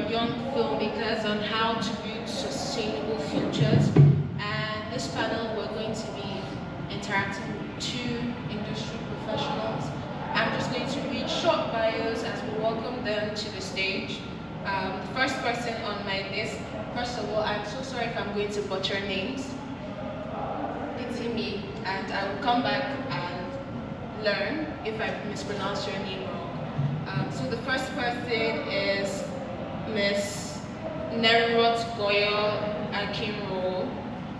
young filmmakers on how to build sustainable futures. And this panel, we're going to be interacting with two industry professionals. I'm just going to read short bios as we welcome them to the stage. The first person on my list, first of all, I'm so sorry if I'm going to butcher names. Pity me, and I will come back and learn if I mispronounce your name wrong. So the first person is Miss Nenrot Akinro,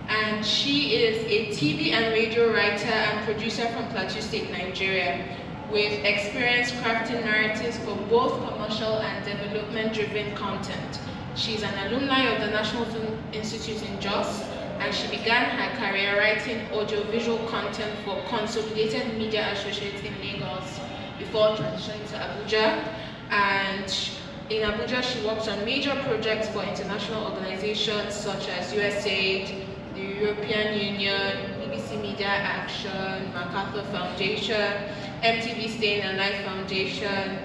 and she is a TV and radio writer and producer from Plateau State, Nigeria, with experience crafting narratives for both commercial and development-driven content. She's an alumni of the National Film Institute in Jos, and she began her career writing audiovisual content for Consolidated Media Associates in Lagos before transitioning to Abuja. And in Abuja, she works on major projects for international organizations such as USAID, the European Union, BBC Media Action, MacArthur Foundation, MTV Staying Alive Foundation,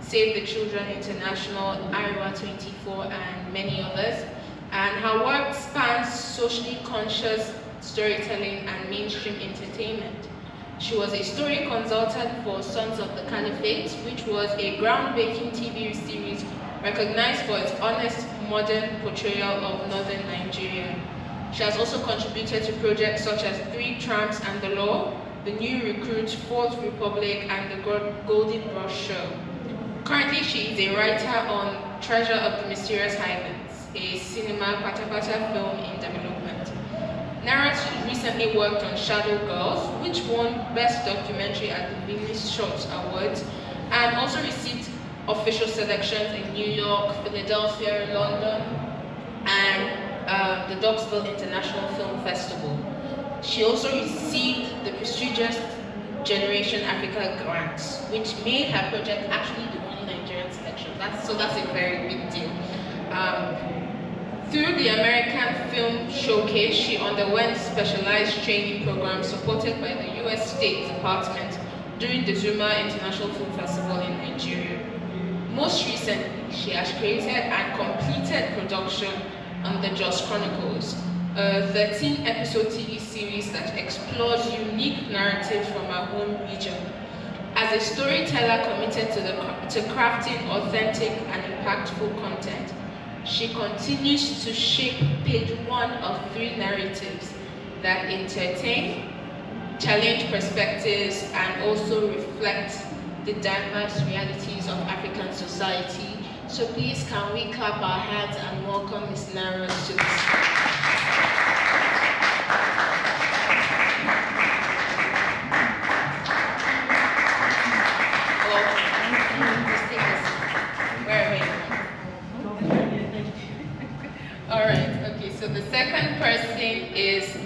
Save the Children International, Iowa 24, and many others. And her work spans socially conscious storytelling and mainstream entertainment. She was a story consultant for Sons of the Caliphate, which was a groundbreaking TV series recognized for its honest, modern portrayal of northern Nigeria. She has also contributed to projects such as Three Tramps and the Law, The New Recruit, Fourth Republic, and the Golden Brush Show. Currently, she is a writer on Treasure of the Mysterious Highlands, a cinema pata-pata film in development. Nenrot recently worked on Shadow Girls, which won Best Documentary at the Venice Shorts Awards, and also received official selections in New York, Philadelphia, London, and the Docksville International Film Festival. She also received the prestigious Generation Africa grants, which made her project actually the only Nigerian selection. So that's a very big deal. Through the American Film Showcase, she underwent specialized training programs supported by the U.S. State Department during the Zuma International Film Festival in Nigeria. Most recently, she has created and completed production on the Jos Chronicles, a 13-episode TV series that explores unique narratives from our home region. As a storyteller committed to crafting authentic and impactful content, she continues to shape page one of 3 narratives that entertain, challenge perspectives, and also reflect the diverse realities of African society. So please, can we clap our hands and welcome Ms. Nenrot to the stage. All right, okay, so the second person is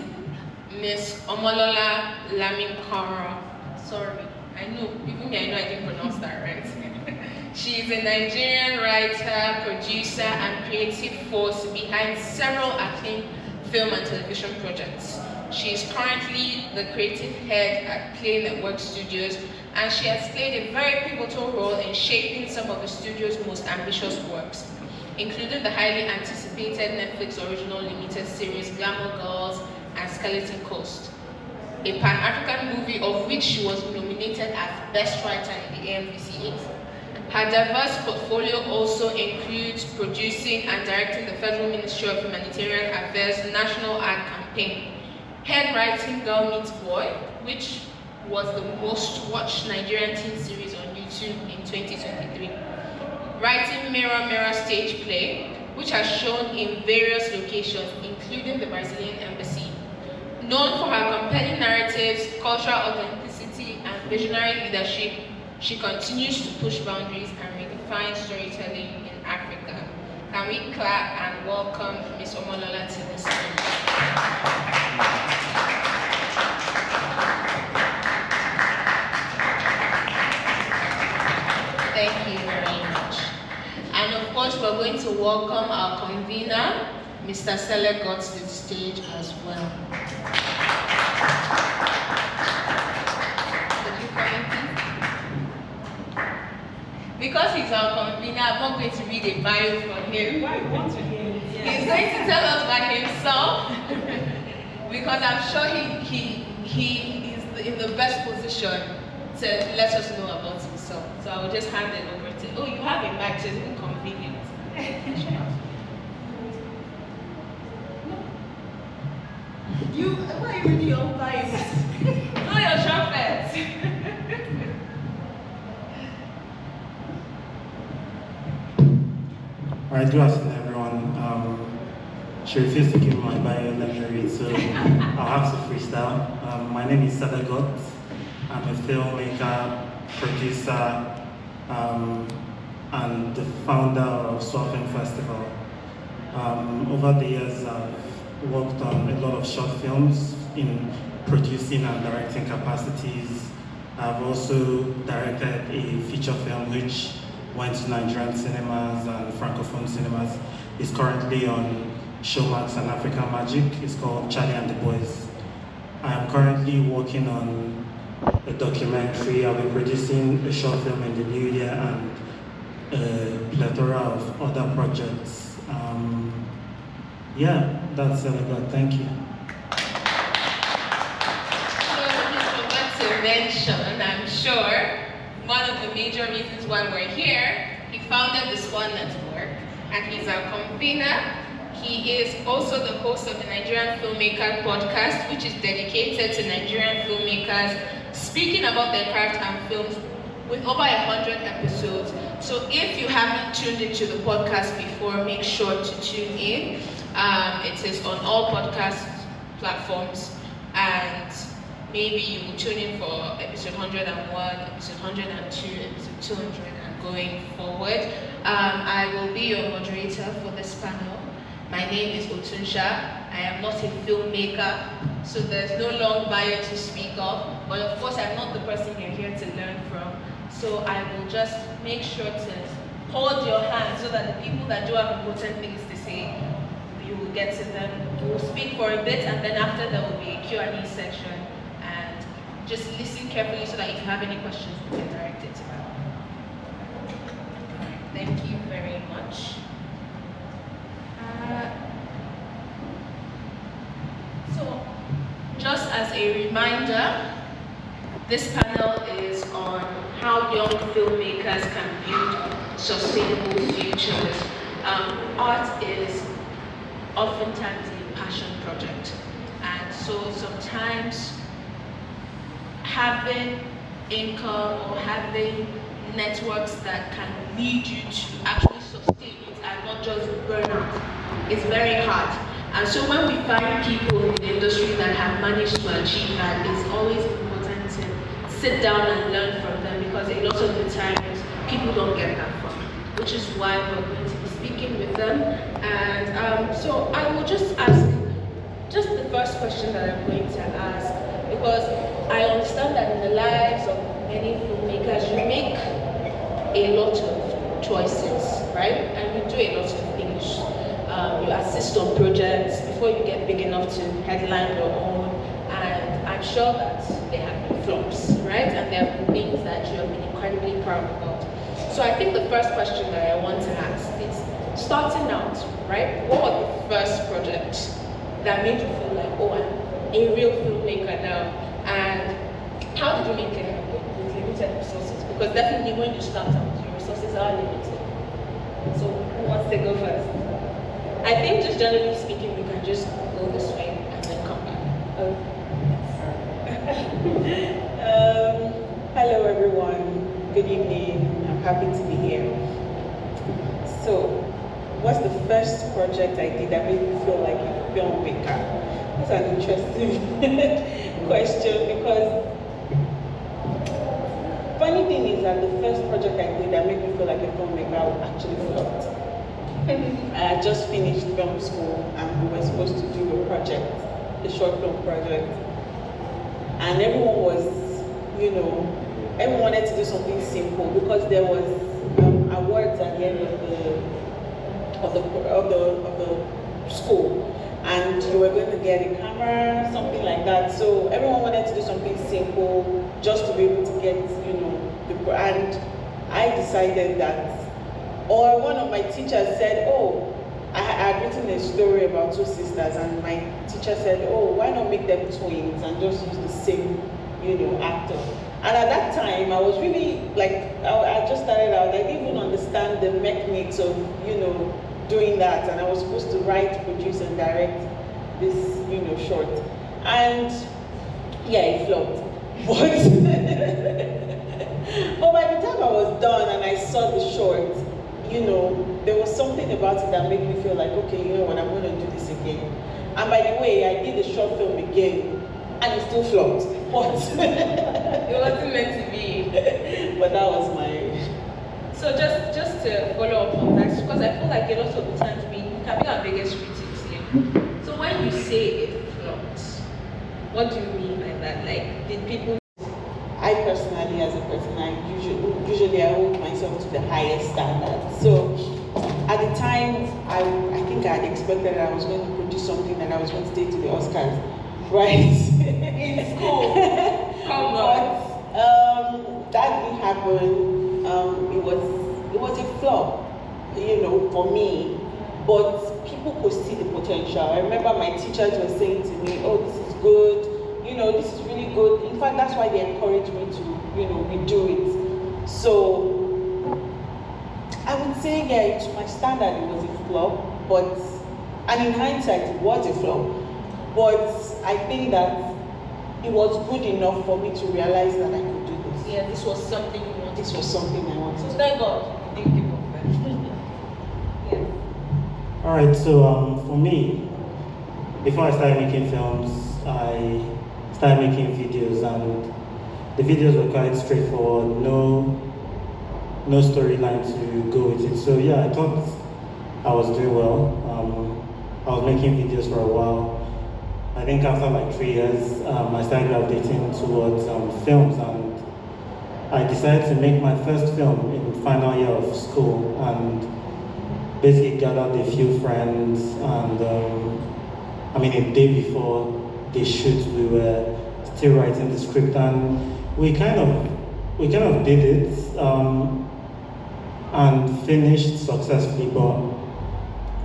Ms. Omolola Laminkara. Sorry, I know I didn't pronounce that right. She is a Nigerian writer, producer, and creative force behind several acclaimed film and television projects. She is currently the creative head at Play Network Studios, and she has played a very pivotal role in shaping some of the studio's most ambitious works, including the highly anticipated Netflix original limited series Glamour Girls and Skeleton Coast, a Pan-African movie of which she was nominated as Best Writer in the AMVCA. Her diverse portfolio also includes producing and directing the Federal Ministry of Humanitarian Affairs National Art Campaign, head writing Girl Meets Boy, which was the most watched Nigerian teen series on YouTube in 2023, writing Mirror Mirror stage play, which has shown in various locations, including the Brazilian Embassy. Known for her compelling narratives, cultural authenticity, and visionary leadership, she continues to push boundaries and redefine storytelling in Africa. Can we clap and welcome Ms. Omolola to the stage? Thank you very much. And of course, we're going to welcome our convener, Mr. Sele, got to the stage as well. Could you come in, please? because he's our convener, I'm not going to read a bio for him. Why want to hear it? He's going to tell us by himself, because I'm sure he is in the best position to let us know about himself. So I will just hand it over to, oh, you have a mic, so it's inconvenient. Why are you reading your own bios? Know your trumpets. Alright, good afternoon everyone. She refused to give me my bio, let me read, so I'll have to freestyle. My name is Sele. I'm a filmmaker, producer, and the founder of Tswa Film Festival. Over the years, I've worked on a lot of short films in producing and directing capacities. I've also directed a feature film which went to Nigerian cinemas and Francophone cinemas. It's currently on Showmax and African Magic. It's called Charlie and the Boys. I am currently working on a documentary. I'll be producing a short film in the new year and a plethora of other projects. Yeah, that's all I got. Thank you. So you forgot to mention, I'm sure, one of the major reasons why we're here. He founded the Tswa Network, and he's our convener. He is also the host of the Nigerian Filmmaker Podcast, which is dedicated to Nigerian filmmakers speaking about their craft and films, with over 100 episodes. So if you haven't tuned into the podcast before, make sure to tune in. It is on all podcast platforms, and maybe you will tune in for episode 101, episode 102, episode 200, and going forward. I will be your moderator for this panel. My name is Otunsha. I am not a filmmaker, so there's no long bio to speak of. But of course, I'm not the person you're here to learn from. So I will just make sure to hold your hand so that the people that do have important things to say, you will get to them. We will speak for a bit, and then after there will be a Q&A section. And just listen carefully so that if you have any questions, we can direct it to them. Thank you very much. So, just as a reminder, this panel is on how young filmmakers can build sustainable futures. Art is oftentimes a passion project, and so sometimes having income or having networks that can lead you to actually sustain it and not just burn out is very hard. And so when we find people in the industry that have managed to achieve that, it's always important to sit down and learn from them, because a lot of the times people don't get that from, which is why we're going to be speaking with them. And so I will just ask just the first question that I'm going to ask, because I understand that in the lives of many filmmakers, you make a lot of choices, right? And you do a lot of things. You assist on projects before you get big enough to headline your own, and I'm sure that there have been flops, right? And there have been things that you have been incredibly proud about. So I think the first question that I want to ask is, starting out, right? What was the first project that made you feel like, oh, I'm a real filmmaker now? And how did you make it happen with limited resources? Because definitely when you start out, your resources are limited. So who wants to go first? I think just generally speaking, we can just go this way and then come back. Hello everyone, good evening. I'm happy to be here. So, what's the first project I did that made me feel like a filmmaker? That's an interesting question, because funny thing is that the first project I did that made me feel like a filmmaker actually flopped. I had just finished film school and we were supposed to do a project, a short film project. And everyone was, everyone wanted to do something simple, because there was awards at the end of the school, and you were going to get a camera, something like that. So everyone wanted to do something simple just to be able to get, and I decided that, or one of my teachers said, oh, I had written a story about two sisters, and my teacher said, oh, why not make them twins and just use the same, actor. And at that time, I was really, I just started out, I didn't even understand the mechanics of, doing that, and I was supposed to write, produce, and direct this, short. And yeah, it flopped. But by the time I was done and I saw the short, there was something about it that made me feel like, okay, you know what, I'm going to do this again. And by the way, I did the short film again, and it still flopped. But it wasn't meant to be. But that was my. So just to follow up on that, because I feel like a lot of the times we can be our biggest critics here. So when you say it flopped, what do you mean by that? Like, did people? I personally, as a person, I usually I hold myself to the highest standard. So at the time, I think I had expected that I was going to produce something that I was going to take to the Oscars, right? In school. Come on. That didn't happen. It was a flop, for me. But people could see the potential. I remember my teachers were saying to me, "Oh, this is good. This is really good." In fact, that's why they encouraged me to, redo it. So I would say, yeah, to my standard, it was a flop. And in hindsight, it was a flop. But I think that it was good enough for me to realize that I could do this. Yeah, this was something you wanted. This was something I wanted. So thank God. Thank you for that. Yeah. All right, so for me, before I started making films, I started making videos, and the videos were quite straightforward, no storyline to go with it. So yeah, I thought I was doing well. I was making videos for a while. I think after like 3 years, I started gravitating towards films, and I decided to make my first film in final year of school, and basically gathered a few friends, and a day before the shoot, we were still writing the script, and we kind of did it and finished successfully. But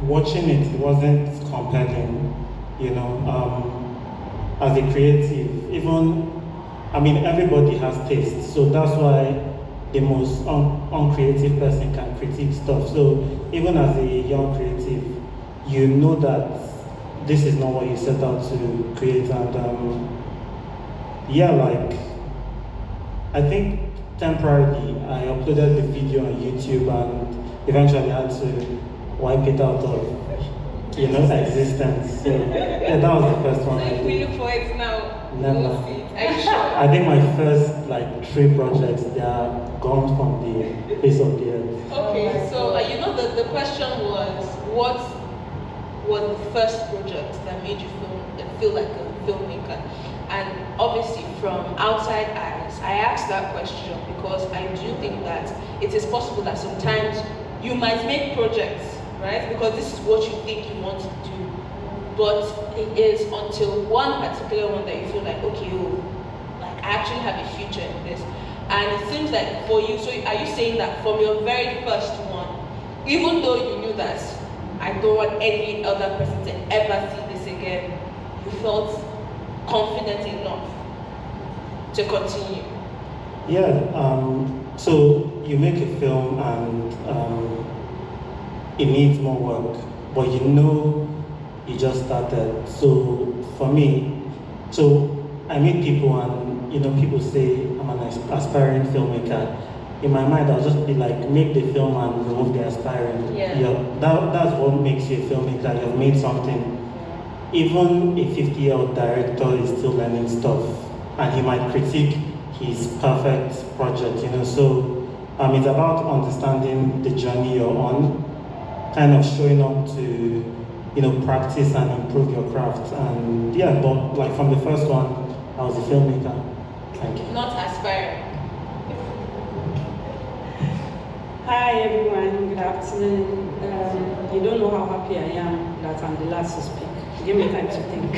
watching it wasn't compelling, as a creative. Everybody has taste, so that's why the most uncreative person can critique stuff. So even as a young creative, you know that this is not what you set out to create. And I think temporarily I uploaded the video on YouTube, and eventually I had to wipe it out of existence. So yeah, that was the first one. So if we look for it now, never. we'll see it. Are you sure? I think my first 3 projects, they are gone from the face of the earth. Okay, so the question was, what was the first project that made you feel like a filmmaker? And obviously from outside eyes, I asked that question because I do think that it is possible that sometimes you might make projects, right? Because this is what you think you want to do. But it is until one particular one that you feel like, okay, I actually have a future in this. And it seems like for you, so are you saying that from your very first one, even though you knew that I don't want any other person to ever see this again, you felt confident enough to continue? Yeah, so you make a film and it needs more work, but you just started. So for me, I meet people, and people say I'm an aspiring filmmaker. In my mind, I'll just be like, make the film and remove the aspiring. Yeah. That's what makes you a filmmaker. You've made something. Even a 50-year-old director is still learning stuff, and he might critique his perfect project. So it's about understanding the journey you're on, kind of showing up to practice and improve your craft. And yeah, but from the first one, I was a filmmaker. Thank you. Not aspiring. Hi everyone, good afternoon. You don't know how happy I am that I'm the last to speak. Give me time to think.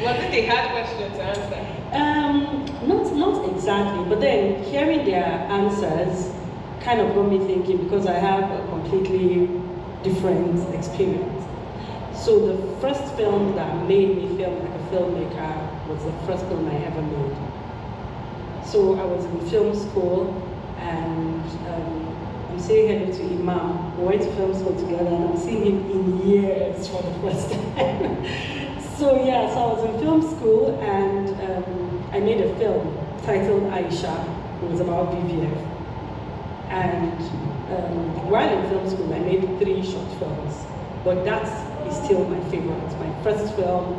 Was it a hard question to answer? Not exactly, but then hearing their answers kind of got me thinking, because I have a completely different experience. So the first film that made me feel like a filmmaker was the first film I ever made. So I was in film school, and I'm saying hello to Imam. We went to film school together, and I'm seeing him in years for the first time. So yeah, so I was in film school, and I made a film titled Aisha. It was about BVF. And while in film school, I made 3 short films, but that is still my favorite. My first film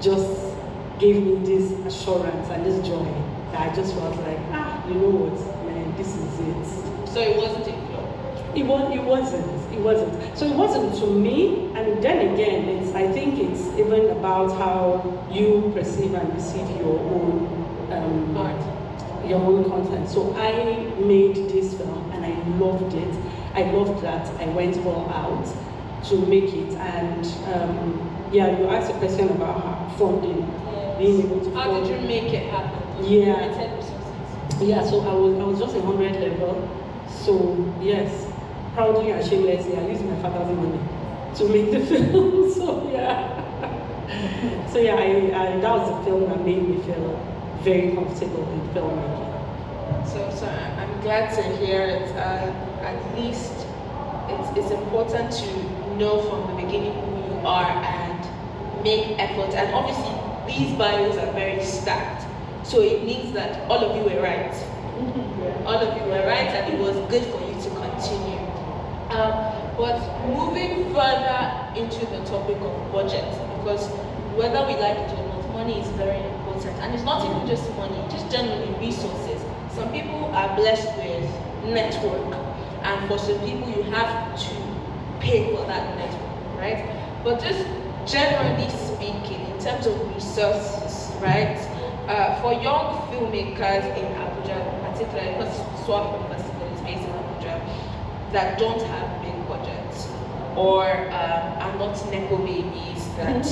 just gave me this assurance and this joy that I just was like, you know what, man, this is it. So it wasn't a flop? It wasn't. So it wasn't to me, and then again, I think it's even about how you perceive and receive your own art. Your own content. So I made this film and I loved it. I loved that I went all out to make it. And yeah, you asked a question about funding, being able to How did you make it happen? Yeah. Yeah, so I was just 100 level. So yes, proudly and shamelessly, I used my father's money to make the film. So yeah. So yeah, I that was the film that made me feel very comfortable in filmmaking. So I'm glad to hear it. At least it's important to know from the beginning who you are and make effort. And obviously, these bios are very stacked. So it means that all of you were right. All of you were right, and it was good for you to continue. But moving further into the topic of budget, because whether we like it or not, money is very important. And it's not even just money, just generally resources. Some people are blessed with network, and for some people you have to pay for that network, right? But just generally speaking, in terms of resources, right? For young filmmakers in Abuja, particularly because Tswa Film Festival is based in Abuja, that don't have big budgets, or are not nepo babies that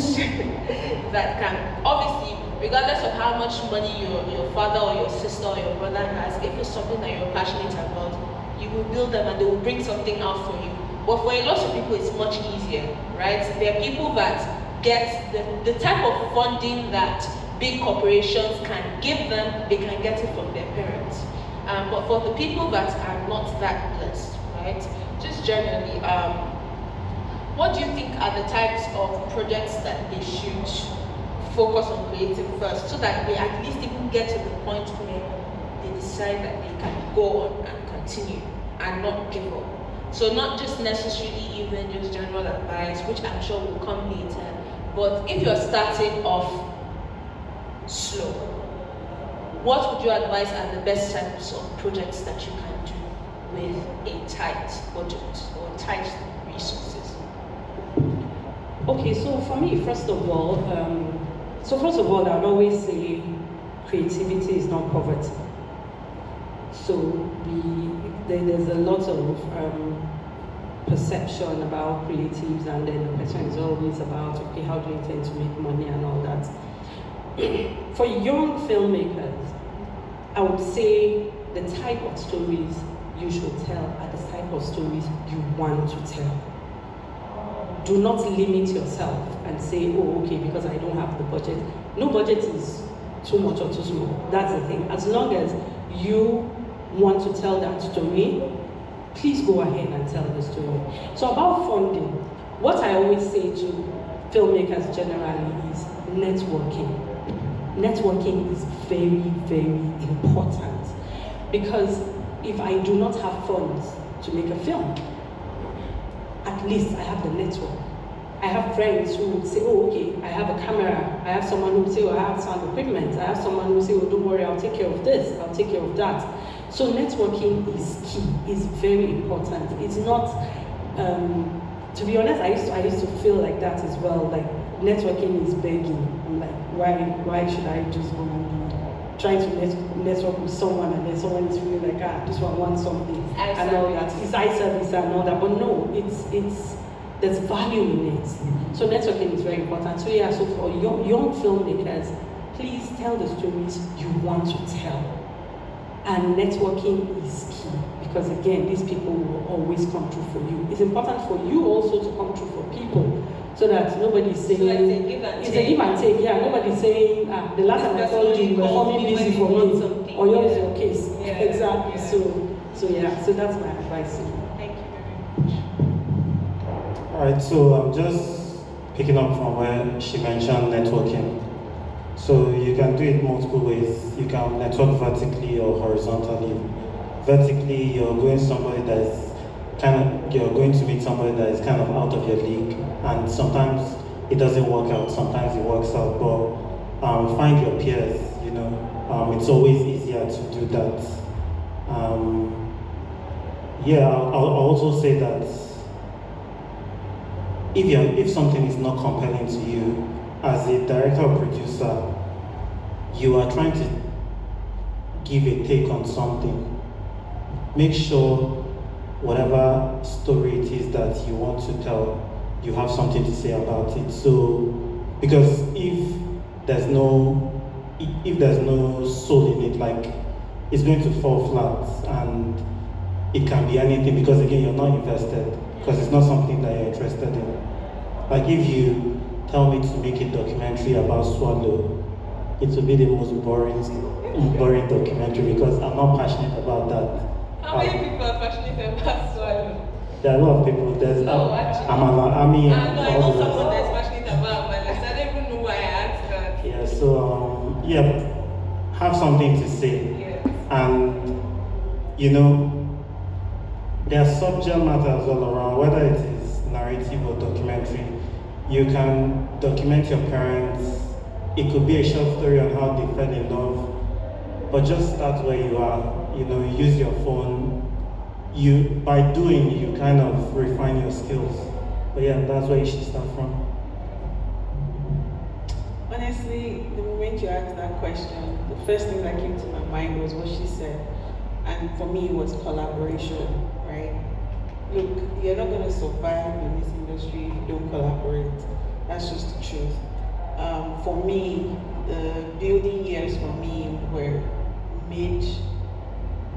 that can, obviously, regardless of how much money your father or your sister or your brother has, if it's something that you're passionate about, you will build them and they will bring something out for you. But for a lot of people, it's much easier, right? There are people that get the type of funding that big corporations can give them, they can get it from their parents. But for the people that are not that blessed, right? Just generally, what do you think are the types of projects that they should focus on creating first, so that they at least even get to the point where they decide that they can go on and continue and not give up? So not just necessarily even just general advice, which I'm sure will come later, but if you're starting off slow, what would you advise are the best types of projects that you can do with a tight budget or tight resources? Okay, so for me, first of all, I'd always say creativity is not poverty. So there's a lot of perception about creatives, and then the question is always about, okay, how do you intend to make money and all that. For young filmmakers, I would say the type of stories you should tell are the type of stories you want to tell. Do not limit yourself and say, oh, okay, because I don't have the budget. No budget is too much or too small. That's the thing. As long as you want to tell that story, please go ahead and tell the story. So about funding, what I always say to filmmakers generally is networking. Networking is very, very important, because if I do not have funds to make a film, at least I have the network. I have friends who would say, oh, okay, I have a camera. I have someone who would say, oh, I have sound equipment. I have someone who would say, oh, don't worry, I'll take care of this, I'll take care of that. So networking is key, is very important. It's not, to be honest, I used to feel like that as well, like networking is begging. I'm like, why should I just go and be trying to network with someone, and then someone is feeling like, this one wants something and all that. It's eye service and all that, but no, there's value in it. So networking is very important. So yeah, so for young filmmakers, please tell the stories you want to tell. And networking is key, because again, these people will always come through for you. It's important for you also to come through for people, so that nobody's saying, it's a give and take, yeah, nobody's saying, the last time I told you, you were forming busy for me, or yours is your case. Yeah. Exactly, Yeah. So that's my advice. Thank you very much. Alright, so I'm just picking up from where she mentioned networking. So you can do it multiple ways. You can network vertically or horizontally. Vertically, you're going to meet somebody that is kind of out of your league, and sometimes it doesn't work out, sometimes it works out, but find your peers, you know. It's always easier to do that. I'll also say that if something is not compelling to you, as a director or producer, you are trying to give a take on something. Make sure whatever story it is that you want to tell, you have something to say about it. So, because if there's no soul in it, like, it's going to fall flat, and it can be anything, because again, you're not invested, because it's not something that you're interested in. Like, if you tell me to make a documentary about swallow, it will be the most boring documentary, because I'm not passionate about that. How many people are passionate about swallow? There are a lot of people. There's Amala, Ami, and I all know the someone rest. that's passionate about Amala. I don't even know why I asked that. Yeah, so have something to say. Yes. And you know, there are subject matters all around, whether it is narrative or documentary. You can document your parents. It could be a short story on how they fell in love, but just start where you are. You know, use your phone. By doing, you kind of refine your skills. But yeah, that's where you should start from. Honestly, the moment you asked that question, the first thing that came to my mind was what she said. And for me, it was collaboration, right? Look, you're not going to survive in this industry if you don't collaborate. That's just the truth. For me, the building years for me were made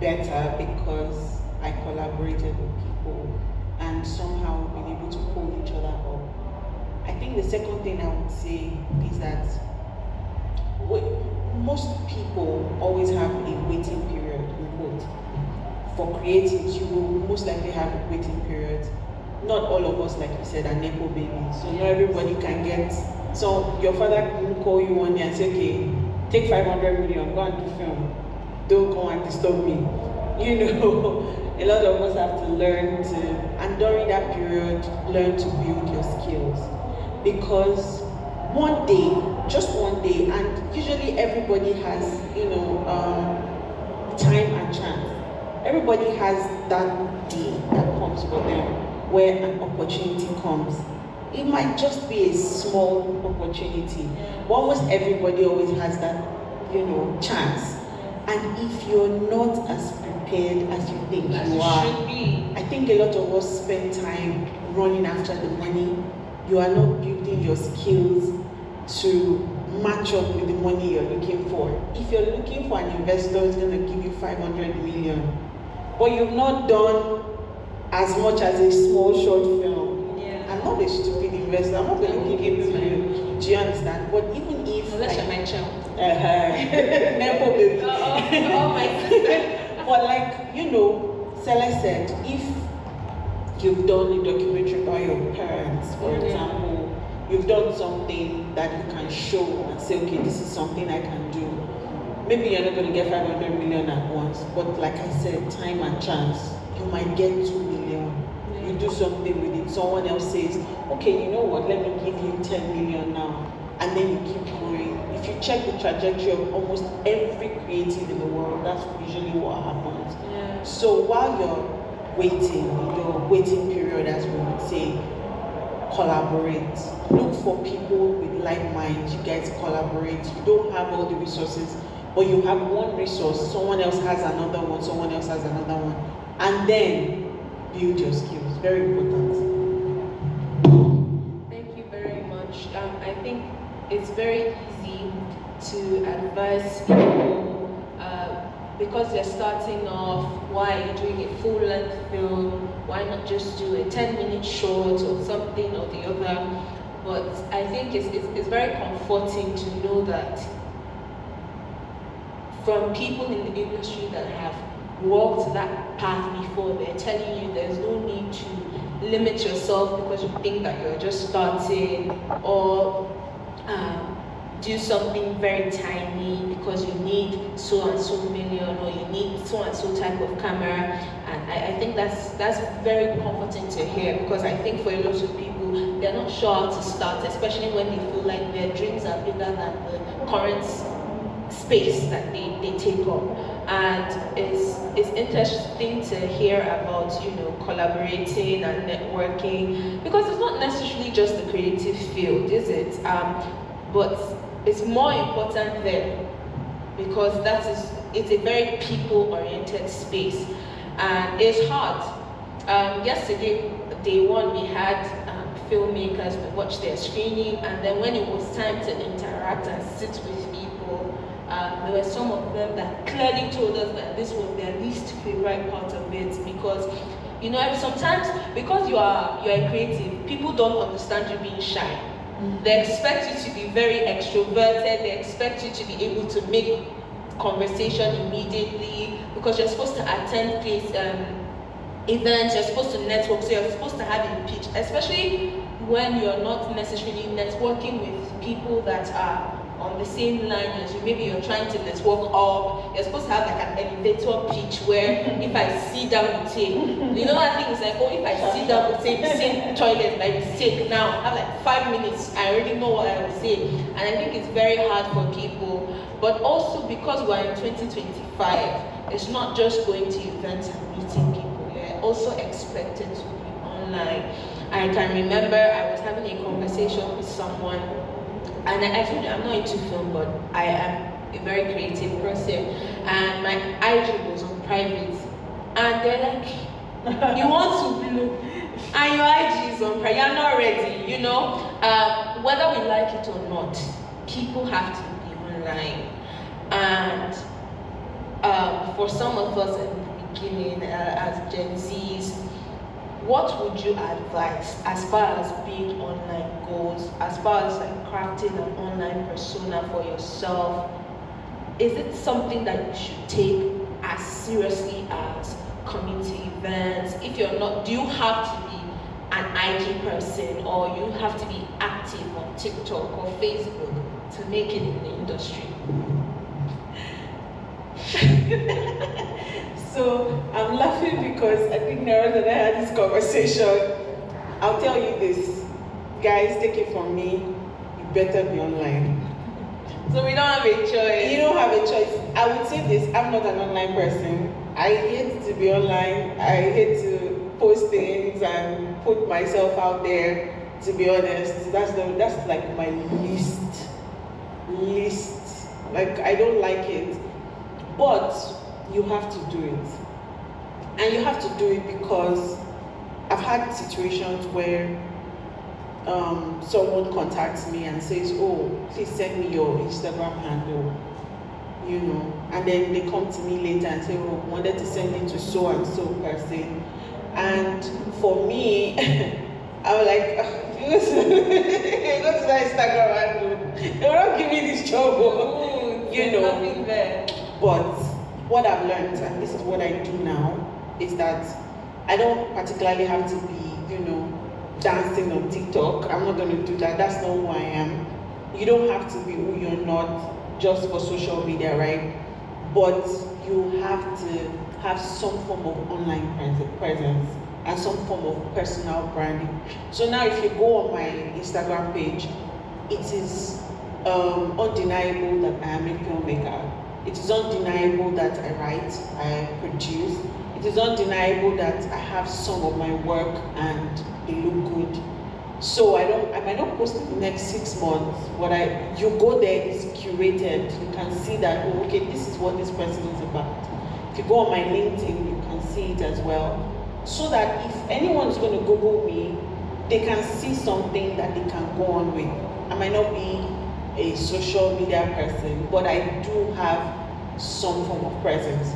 better because I collaborated with people and somehow been able to pull each other up. I think the second thing I would say is that most people always have a waiting period, in quote. For creatives, you will most likely have a waiting period. Not all of us, like you said, are Nepo babies. So not everybody can get. So your father will call you one day and say, okay, take 500 million, go and do film. Don't go and disturb me. You know, a lot of us have to learn to, and during that period, learn to build your skills. Because one day, just one day, and usually everybody has, time and chance. Everybody has that day that comes for them where an opportunity comes. It might just be a small opportunity, but almost everybody always has that, chance. And if you're not as prepared as you think you are, I think a lot of us spend time running after the money. You are not building your skills to match up with the money you're looking for. If you're looking for an investor who's going to give you 500 million, but you've not done as much as a small short film, I'm not a stupid investor. I'm not going to give it to you. Do you understand? But even if Unless you're my child. Nepo baby. My sister. But Sele said, if you've done a documentary about your parents, for example, you've done something that you can show and say, okay, this is something I can do. Maybe you're not going to get 500 million at once, but like I said, time and chance, you might get 2 million. You do something with it, someone else says, okay, you know what, let me give you 10 million now. And then you keep going. If you check the trajectory of almost every creative in the world, that's usually what happens. Yeah. So while you're waiting, in your waiting period, as we would say, collaborate. Look for people with like minds. You guys collaborate. You don't have all the resources, but you have one resource, someone else has another one, someone else has another one. And then build your skills. Very important. Thank you very much. I think it's very easy to advise people because they're starting off, why are you doing a full-length film? Why not just do a 10-minute short or something or the other? But I think it's very comforting to know that from people in the industry that have walked that path before, they're telling you there's no need to limit yourself because you think that you're just starting, or do something very tiny because you need so and so million, or you need so and so type of camera. And I think that's very comforting to hear, because I think for a lot of people, they're not sure how to start, especially when they feel like their dreams are bigger than the current space that they take up. And it's interesting to hear about, you know, collaborating and networking, because it's not necessarily just the creative field, is it? But it's more important there, because it's a very people-oriented space, and it's hard. Yesterday, day one, we had filmmakers, we watched their screening, and then when it was time to interact and sit with people, there were some of them that clearly told us that this was their least favorite part of it, because, you know, sometimes because you are a creative, people don't understand you being shy. They expect you to be very extroverted, they expect you to be able to make conversation immediately, because you're supposed to attend events, you're supposed to network, so you're supposed to have a pitch, especially when you're not necessarily networking with people that are on the same line as you. Maybe you're trying to network up, you're supposed to have like an elevator pitch where if I sit down with you, you know that thing is like, oh, if I sit down with the same toilet by mistake, now I have like 5 minutes, I already know what I will say. And I think it's very hard for people, but also because we're in 2025, it's not just going to events and meeting people, you're also expected to be online. I can remember I was having a conversation with someone, and I told you I'm not into film, but I am a very creative person, and my IG was on private, and they're like, you want to blow, and your IG is on private, you're not ready, you know? Whether we like it or not, people have to be online. And for some of us in the beginning, as Gen Zs, what would you advise as far as being online goes, as far as like crafting an online persona for yourself? Is it something that you should take as seriously as coming to events? If you're not, do you have to be an IG person, or you have to be active on TikTok or Facebook to make it in the industry? So I'm laughing because I think Nenrot and I had this conversation. I'll tell you this, guys, take it from me, you better be online. So we don't have a choice. You don't have a choice. I would say this, I'm not an online person. I hate to be online. I hate to post things and put myself out there, to be honest. That's like my least. Like, I don't like it. But you have to do it. And you have to do it because I've had situations where someone contacts me and says, oh, please send me your Instagram handle, you know, and then they come to me later and say, oh, I wanted to send it to so and so person. And for me, I was like, you go to that Instagram handle, they will not give me this trouble, you know. Nothing there. But what I've learned, and this is what I do now, is that I don't particularly have to be, you know, dancing on TikTok. I'm not going to do that. That's not who I am. You don't have to be who you're not just for social media, right? But you have to have some form of online presence and some form of personal branding. So now if you go on my Instagram page, it is undeniable that I am a filmmaker. It is undeniable that I write, I produce. It is undeniable that I have some of my work and they look good. So I might not post in the next 6 months, but you go there, it's curated. You can see that, oh, okay, this is what this person is about. If you go on my LinkedIn, you can see it as well. So that if anyone is going to Google me, they can see something that they can go on with. I might not be a social media person, but I do have some form of presence.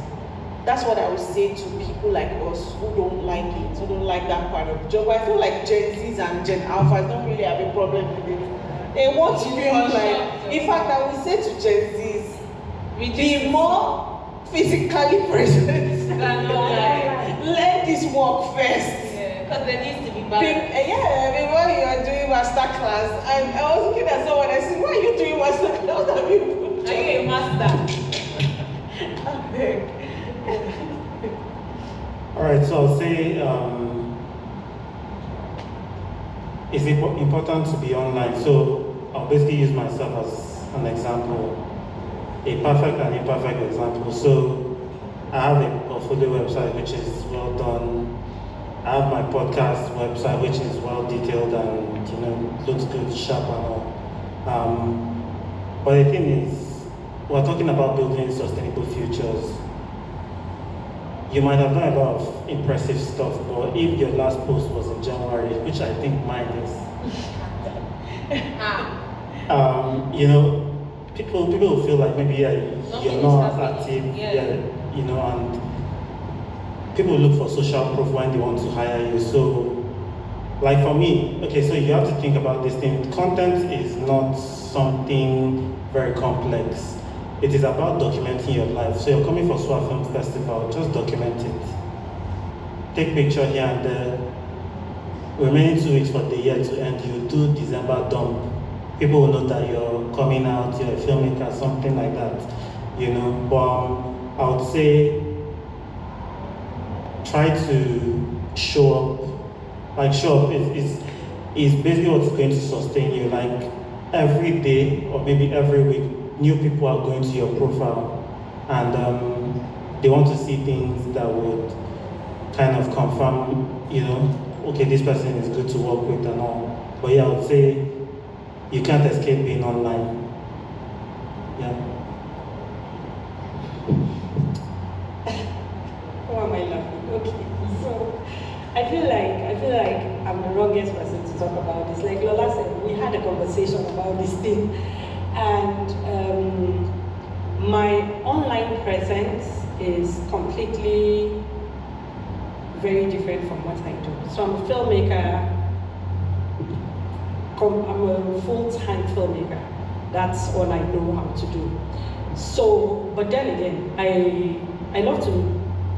That's what I would say to people like us who don't like it, who don't like that part of the job. I feel like Gen Zs and Gen Alphas don't really have a problem with it. They want to be online. In fact, I would say to Gen Zs, be more physically present. Let this work first. Because there needs to be balance. Before you are doing master class, and I was looking at someone, I said, why are you doing master class? Are you a master? All right, so I'll say it's important to be online. So I'll basically use myself as an example, a perfect and imperfect example. So I have a portfolio website which is well done. I have my podcast website which is well detailed and looks good, sharp and all. But the thing is, we're talking about building sustainable futures. You might have done a lot of impressive stuff, but if your last post was in January, which I think mine is, people will feel like maybe you're not as active, and people look for social proof when they want to hire you. So, like for me, okay, so you have to think about this thing. Content is not something very complex. It is about documenting your life. So you're coming for Tswa Film Festival, just document it. Take picture here and there. Remaining 2 weeks for the year to end, you do December dump. People will know that you're coming out, you're a filmmaker, something like that. But I would say try to show up. Like show up is basically what's going to sustain you. Like every day or maybe every week, new people are going to your profile and they want to see things that would kind of confirm, okay, this person is good to work with and all. But yeah, I would say you can't escape being online. Yeah. Why am I laughing? Okay, so I feel like I'm the wrongest person to talk about this. Like Lola said, we had a conversation about this thing. And my online presence is completely very different from what I do. So I'm a filmmaker, I'm a full-time filmmaker. That's all I know how to do. So, but then again, I love to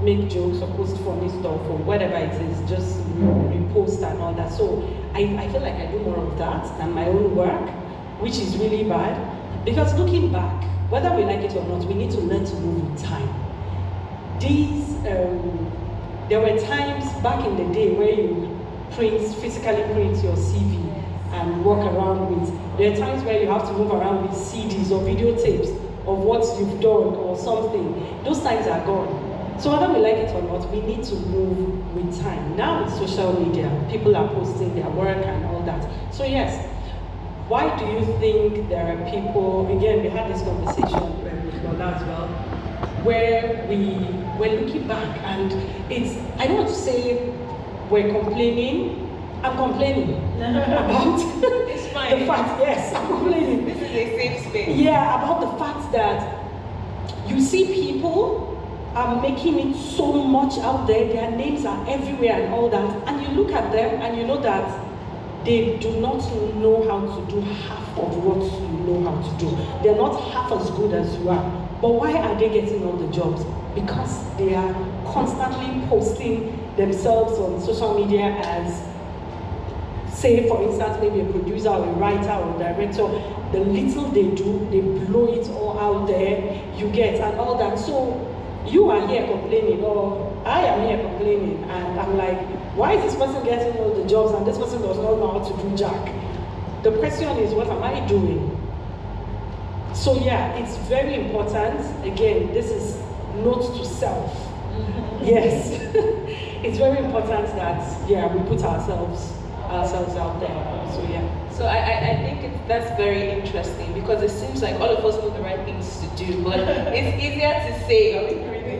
make jokes or post funny stuff or whatever it is, just repost and all that. So I feel like I do more of that than my own work, which is really bad. Because looking back, whether we like it or not, we need to learn to move with time. There were times back in the day where you physically print your CV and walk around with. There are times where you have to move around with CDs or videotapes of what you've done or something. Those times are gone. So whether we like it or not, we need to move with time. Now with social media, people are posting their work and all that. So yes, why do you think there are people, again, we had this conversation with Lola as well, where we're looking back and I don't want to say we're complaining, I'm complaining about it's fine. the fact, yes, I'm complaining. This is a safe space. Yeah, about the fact that you see people are making it so much out there, their names are everywhere and all that, and you look at them and you know that they do not know how to do half of what you know how to do. They're not half as good as you are. But why are they getting all the jobs? Because they are constantly posting themselves on social media as, say for instance, maybe a producer or a writer or a director. The little they do, they blow it all out there, you get, and all that. So you are here complaining, or I am here complaining, and I'm like, why is this person getting all the jobs and this person does not know how to do jack? The question is, what am I doing? So yeah, it's very important. Again, this is note to self. Yes, it's very important that we put ourselves out there. So yeah. So I think that's very interesting because it seems like all of us know the right things to do, but it's easier to say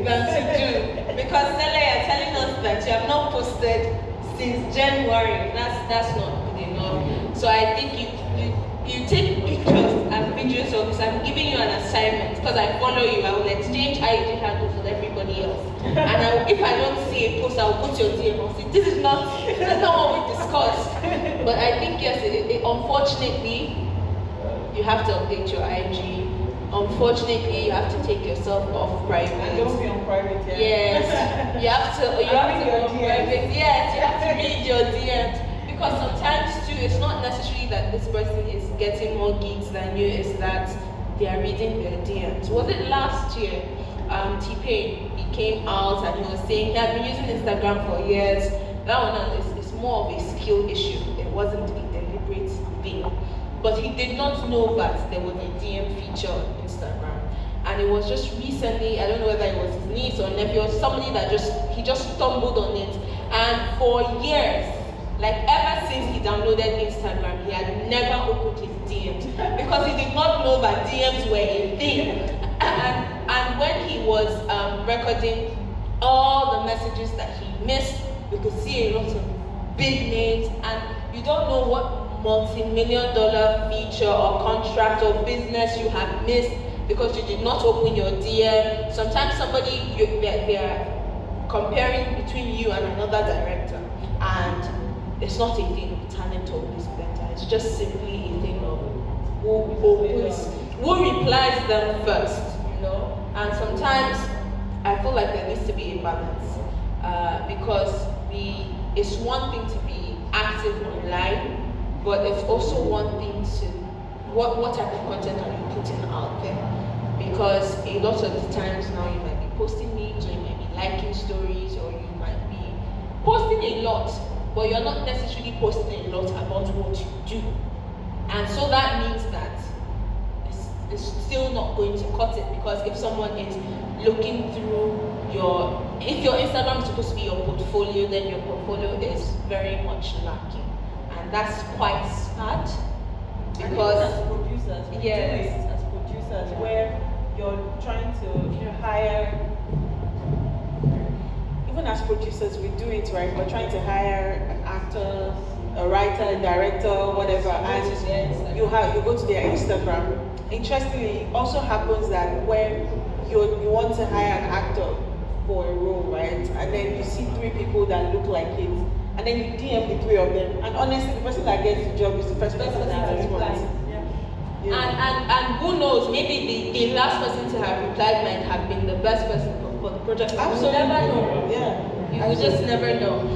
than to do. Because Sele, you're telling us that you have not posted since January. That's not good enough. So I think you take pictures and be doing service, I'm giving you an assignment because I follow you. I will exchange ID handles with everybody else. And if I don't see a post, I'll put your DM. I'll say, this is not what we discussed. But I think, yes, unfortunately, you have to update your IG. Unfortunately, you have to take yourself off private. And don't be on private. Yeah. Yes, you have to be on private. Yes, you have to read your DMs. Because sometimes too, it's not necessarily that this person is getting more gigs than you, it's that they are reading their DMs. Was it last year? T-Pain, he came out and he was saying he had been using Instagram for years. That one is more of a skill issue. It wasn't a deliberate thing. But he did not know that there was a DM feature on Instagram. And it was just recently, I don't know whether it was his niece or nephew or somebody that he just stumbled on it. And for years, like ever since he downloaded Instagram, he had never opened his DMs because he did not know that DMs were a thing. And when he was recording all the messages that he missed, we could see a lot of big names, and you don't know what multi-million-dollar feature or contract or business you have missed because you did not open your DM. Sometimes they are comparing between you and another director, and it's not a thing of talent or this better. It's just simply a thing of who replies them first, you know. And sometimes I feel like there needs to be a balance because it's one thing to be active online. But it's also one thing to what type of content are you putting out there? Because a lot of the times now you might be posting memes, or you might be liking stories, or you might be posting a lot, but you're not necessarily posting a lot about what you do. And so that means that it's still not going to cut it, because if someone is looking through if your Instagram is supposed to be your portfolio, then your portfolio is very much lacking. And that's quite sad because as producers, yes, as producers, where you're trying to hire, even as producers, we do it right. We're trying to hire an actor, a writer, a director, whatever, and you go to their Instagram. Interestingly, it also happens that when you want to hire an actor for a role, right, and then you see 3 people that look like it. And then you DM the 3 of them, and honestly, the person that gets the job is the first person that responds. Yeah. And who knows? Maybe the last person to have replied might have been the best person for the project. Absolutely. You never know. Yeah. You will just never know.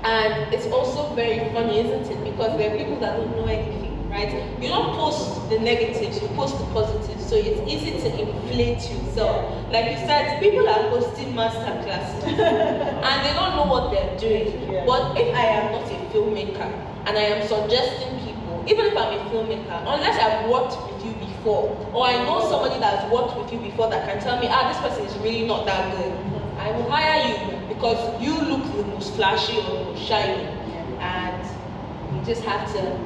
And it's also very funny, isn't it? Because there are people that don't know anything, right? You don't post the negatives, you post the positives. So it's easy to inflate yourself. Like you said, people are posting master classes and they don't know what they're doing. Yeah. But if I am not a filmmaker and I am suggesting people, even if I'm a filmmaker, unless I've worked with you before, or I know somebody that's worked with you before that can tell me, this person is really not that good, I will hire you because you look the most flashy or the most shiny. And you just have to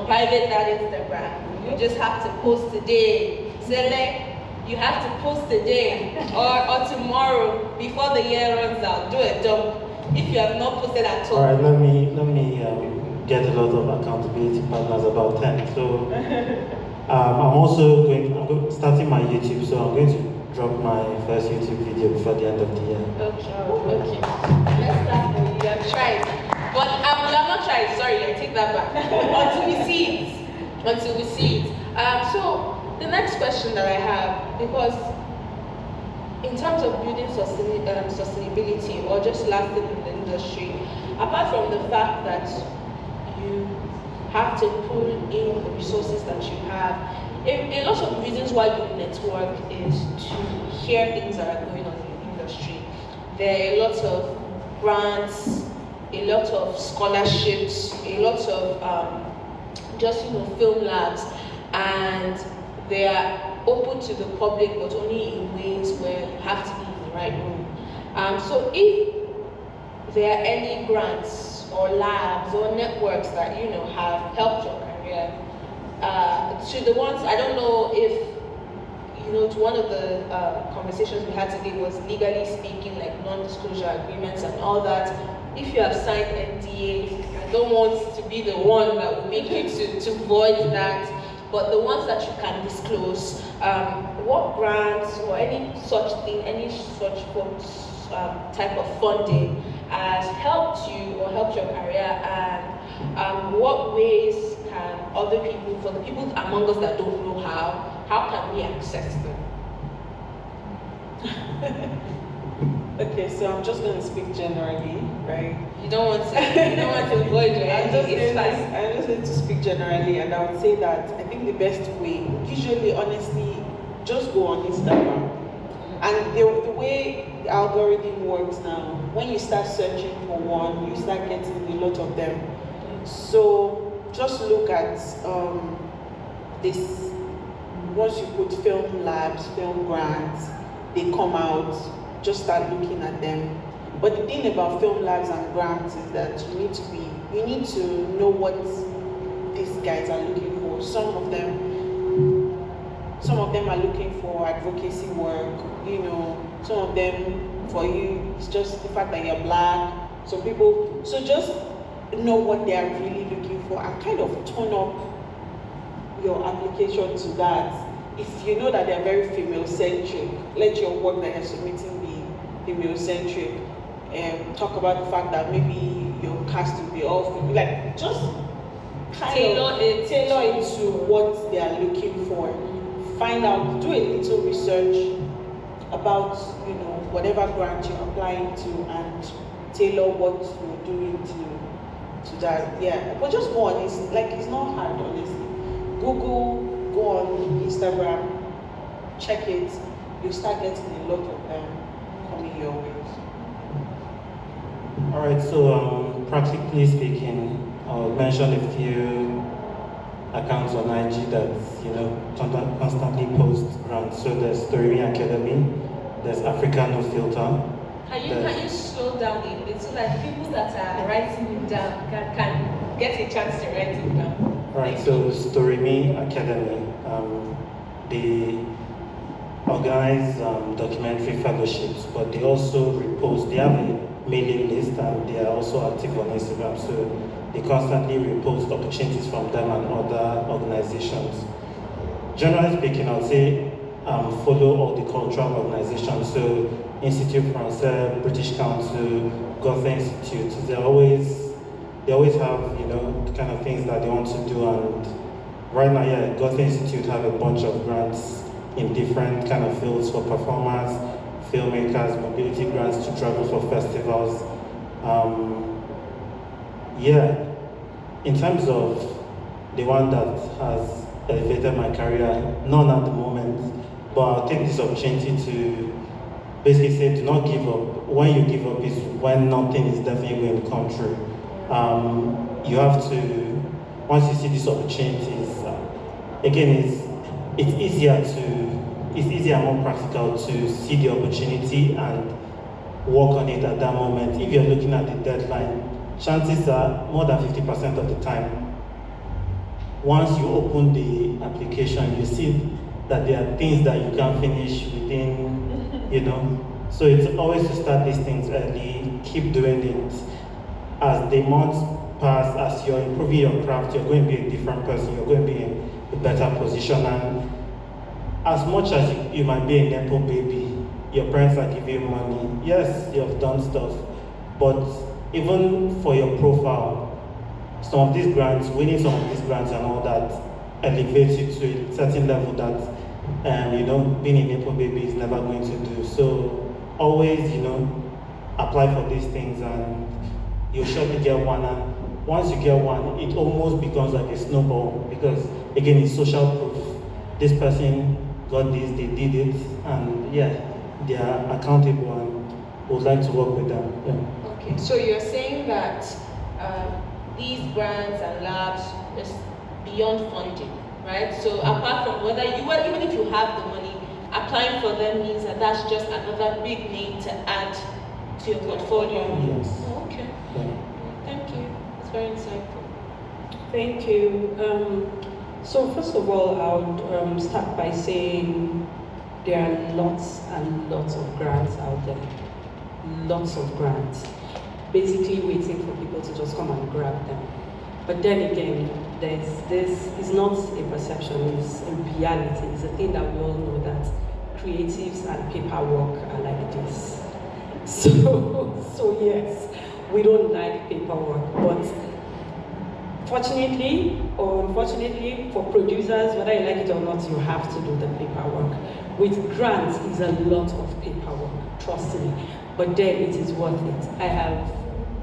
private that Instagram. You just have to post today. Sele, you have to post today or tomorrow before the year runs out. Do a dump if you have not posted at all. All right, let me get a lot of accountability partners about 10. So I'm also starting my YouTube, so I'm going to drop my first YouTube video before the end of the year. Okay. Let's start with you. I've tried. But I'm not trying, sorry, I take that back. Until we see it. So the next question that I have, because in terms of building sustainability or just lasting in the industry, apart from the fact that you have to pull in the resources that you have, a lot of reasons why you network is to hear things that are going on in the industry. There are a lot of grants, a lot of scholarships, a lot of film labs, and they are open to the public, but only in ways where you have to be in the right room. So if there are any grants or labs or networks that have helped your career, to the ones, I don't know if to one of the conversations we had today was legally speaking, like non-disclosure agreements and all that. If you have signed NDA, I don't want to be the one that will make you to void that. but the ones that you can disclose, what grants or any such thing, any such type of funding has helped you or helped your career, and what ways can other people, for the people among us that don't know how can we access them? Okay, so I'm just going to speak generally, right? You don't want to avoid your I'm just it's going to speak generally, and I would say that I think the best way, usually, honestly, just go on Instagram. And the way the algorithm works now, when you start searching for one, you start getting a lot of them. So just look at this. Once you put film labs, film grants, they come out. Just start looking at them. But the thing about film labs and grants is that you need to know what these guys are looking for. Some of them are looking for advocacy work, some of them for you, it's just the fact that you're black. So just know what they are really looking for and kind of tone up your application to that. If you know that they're very female-centric, let your work that you're submitting be female-centric. Talk about the fact that maybe your cast will be all female. Like, just tailor it to what they are looking for. Find out, do a little research about whatever grant you're applying to, and tailor what you're doing to that. Yeah, but just go on. It's not hard, honestly. Google, go on Instagram, check it. You start getting a lot of them coming your way. All right. So practically speaking, I'll mention a few accounts on IG that constantly post grants. So there's Story Academy, there's Africa No Filter. Can you slow down a bit so that people that are writing it down can get a chance to write it down? Right. So Story Academy, they organize documentary fellowships, but they also repost. They have a mailing list and they are also active on Instagram. So they constantly repost opportunities from them and other organizations. Generally speaking, I would say follow all the cultural organizations. So Institute Français, British Council, Goethe Institute. They always have the kind of things that they want to do. And right now, yeah, Goethe Institute have a bunch of grants in different kind of fields for performers, filmmakers, mobility grants to travel for festivals. Yeah, in terms of the one that has elevated my career, none at the moment, but I'll take this opportunity to basically say, do not give up. When you give up is when nothing is definitely going to come true. You have to, once you see these opportunities, again, it's easier and more practical to see the opportunity and work on it at that moment. If you're looking at the deadline, chances are more than 50% of the time, once you open the application, you see that there are things that you can't finish within, So it's always to start these things early, keep doing it. As the months pass, as you're improving your craft, you're going to be a different person, you're going to be in a better position. And as much as you might be a Nepo baby, your parents are giving you money, yes, you've done stuff, but even for your profile, some of these grants, winning some of these grants and all that, elevates you to a certain level that, being a Nepo baby is never going to do. So always, apply for these things and you'll surely get one. And once you get one, it almost becomes like a snowball because, again, it's social proof. This person got this, they did it, and yeah, they are accountable and would like to work with them. Yeah. Okay, so you're saying that these grants and labs is beyond funding, right? So apart from even if you have the money, applying for them means that that's just another big name to add to your portfolio. Yes. Oh, okay. Yeah. Thank you. It's very insightful. Thank you. So first of all, I would start by saying there are lots and lots of grants out there. Lots of grants. Basically waiting for people to just come and grab them. But then again, there's this, it's not a perception, it's a reality. It's a thing that we all know, that creatives and paperwork are like this. So yes, we don't like paperwork, but fortunately or unfortunately for producers, whether you like it or not, you have to do the paperwork. With grants, it's a lot of paperwork, trust me, but then it is worth it. I have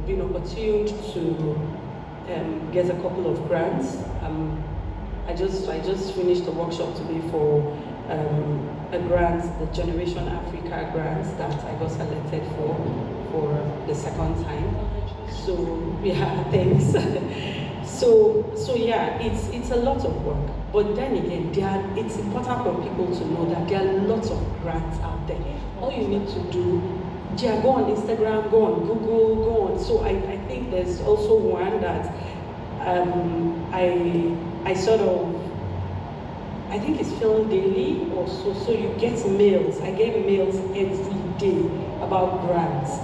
been opportuned to get a couple of grants. I just finished a workshop today for a grant, the Generation Africa grant that I got selected for the second time. So yeah, thanks. So yeah, it's a lot of work. But then again, it's important for people to know that there are lots of grants out there. All you need to do, yeah, go on Instagram, go on Google, go on. So I think there's also one that I think it's Film Daily or so. So you get mails. I get mails every day about grants.